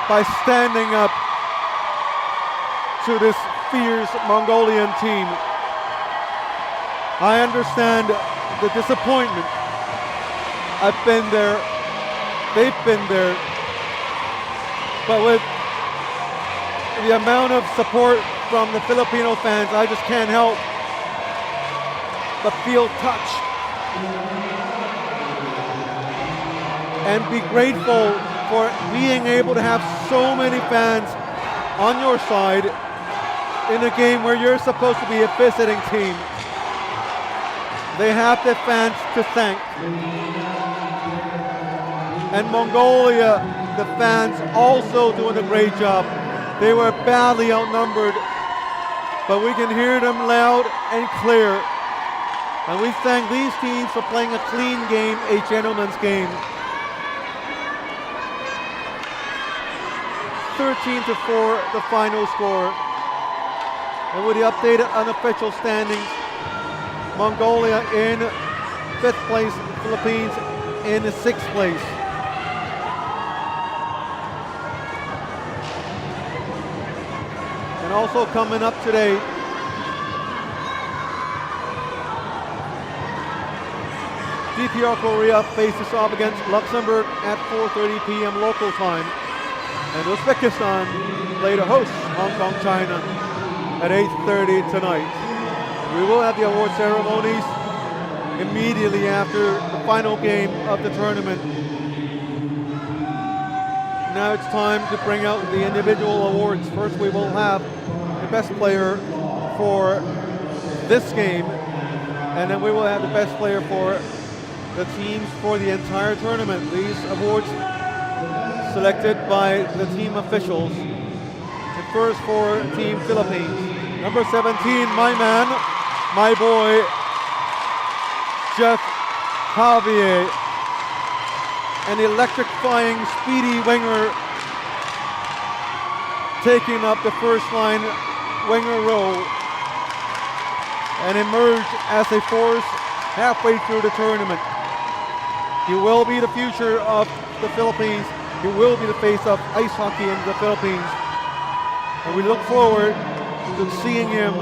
by standing up to this fierce Mongolian team. I understand the disappointment. I've been there, they've been there, but with the amount of support from the Filipino fans, I just can't help but feel touched and be grateful for being able to have so many fans on your side in a game where you're supposed to be a visiting team. They have the fans to thank. And Mongolia, the fans also doing a great job. They were badly outnumbered, but we can hear them loud and clear. And we thank these teams for playing a clean game, a gentleman's game. 13-4, the final score. And with the updated unofficial standings, Mongolia in 5th place, Philippines in 6th place. And also coming up today, DPR Korea faces off against Luxembourg at 4:30 p.m. local time. And Uzbekistan play to host Hong Kong, China at 8:30 tonight. We will have the award ceremonies immediately after the final game of the tournament. Now it's time to bring out the individual awards. First we will have the best player for this game, and then we will have the best player for the teams for the entire tournament. These awards selected by the team officials. And first for Team Philippines. Number 17, my man, my boy, Jeff Javier, an electrifying, speedy winger, taking up the first line winger role and emerged as a force halfway through the tournament. He will be the future of the Philippines. He will be the face of ice hockey in the Philippines. And we look forward to seeing him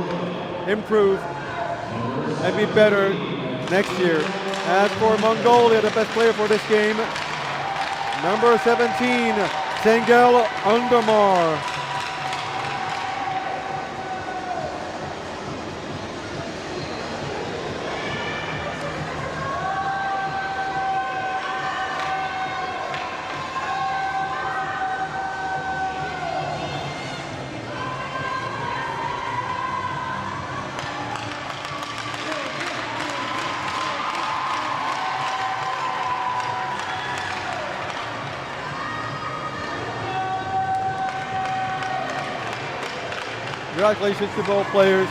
improve and be better next year. As for Mongolia, the best player for this game, number 17, Tengel Undermar. Congratulations to both players.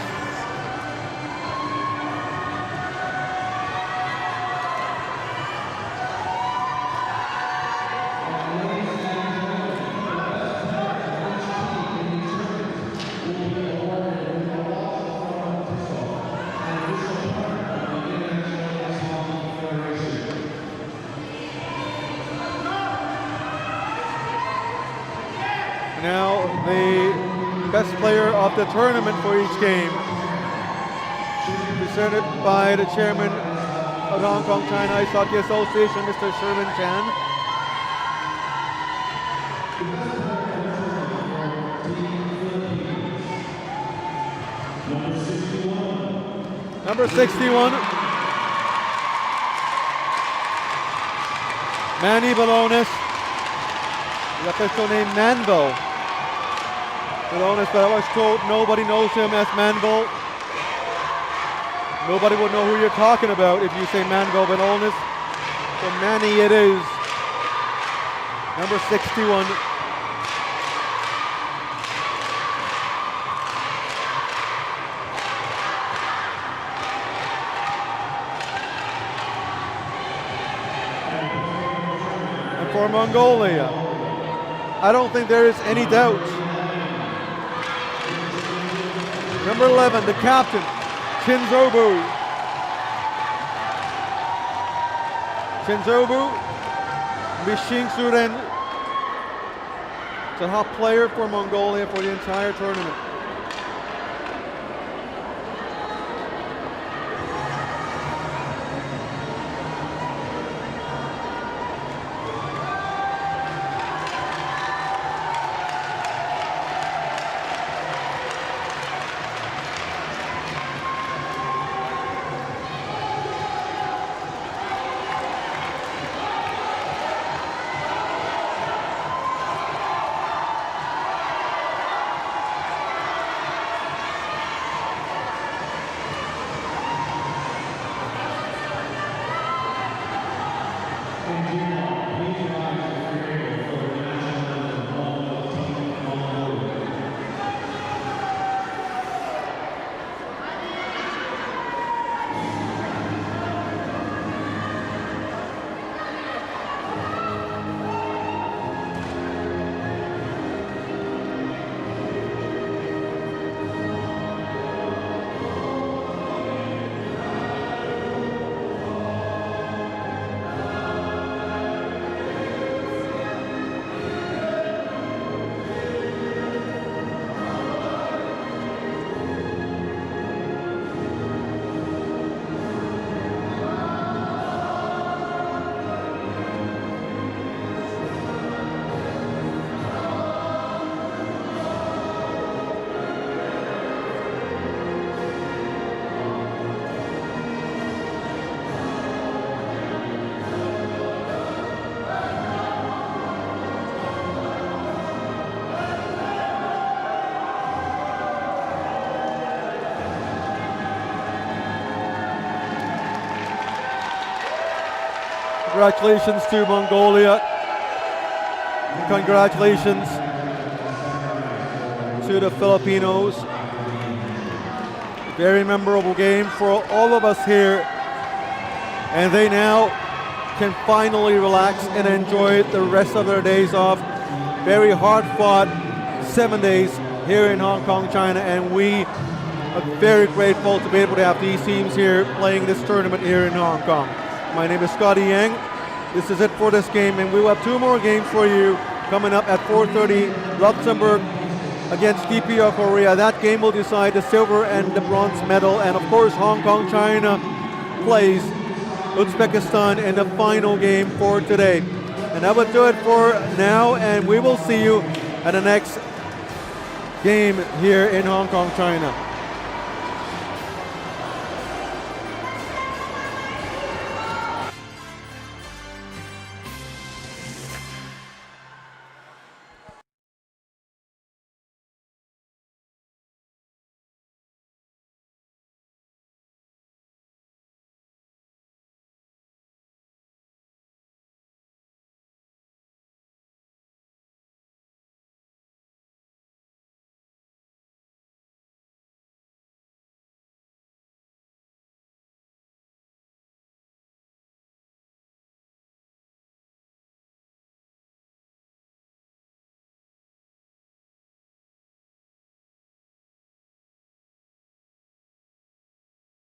Now the best player of the tournament for each game, presented by the chairman of the Hong Kong China Ice Hockey Association, Mr. Sherman Chan. Number 61, Manny Balones, the official name Manvo. Balones, but I was told nobody knows him as Manvo. Nobody would know who you're talking about if you say Manvo Balones. So Manny it is. Number 61. And for Mongolia, I don't think there is any doubt. Number 11, the captain, Chinzobu. Chinzobu Mishingsuren, the top player for Mongolia for the entire tournament. Congratulations to Mongolia. Congratulations to the Filipinos. Very memorable game for all of us here. And they now can finally relax and enjoy the rest of their days off. Very hard-fought 7 days here in Hong Kong, China, and we are very grateful to be able to have these teams here playing this tournament here in Hong Kong. My name is Scotty Yang. This is it for this game, and we will have 2 more games for you coming up at 4:30. Luxembourg against DPR Korea. That game will decide the silver and the bronze medal, and of course Hong Kong, China plays Uzbekistan in the final game for today. And that will do it for now, and we will see you at the next game here in Hong Kong, China.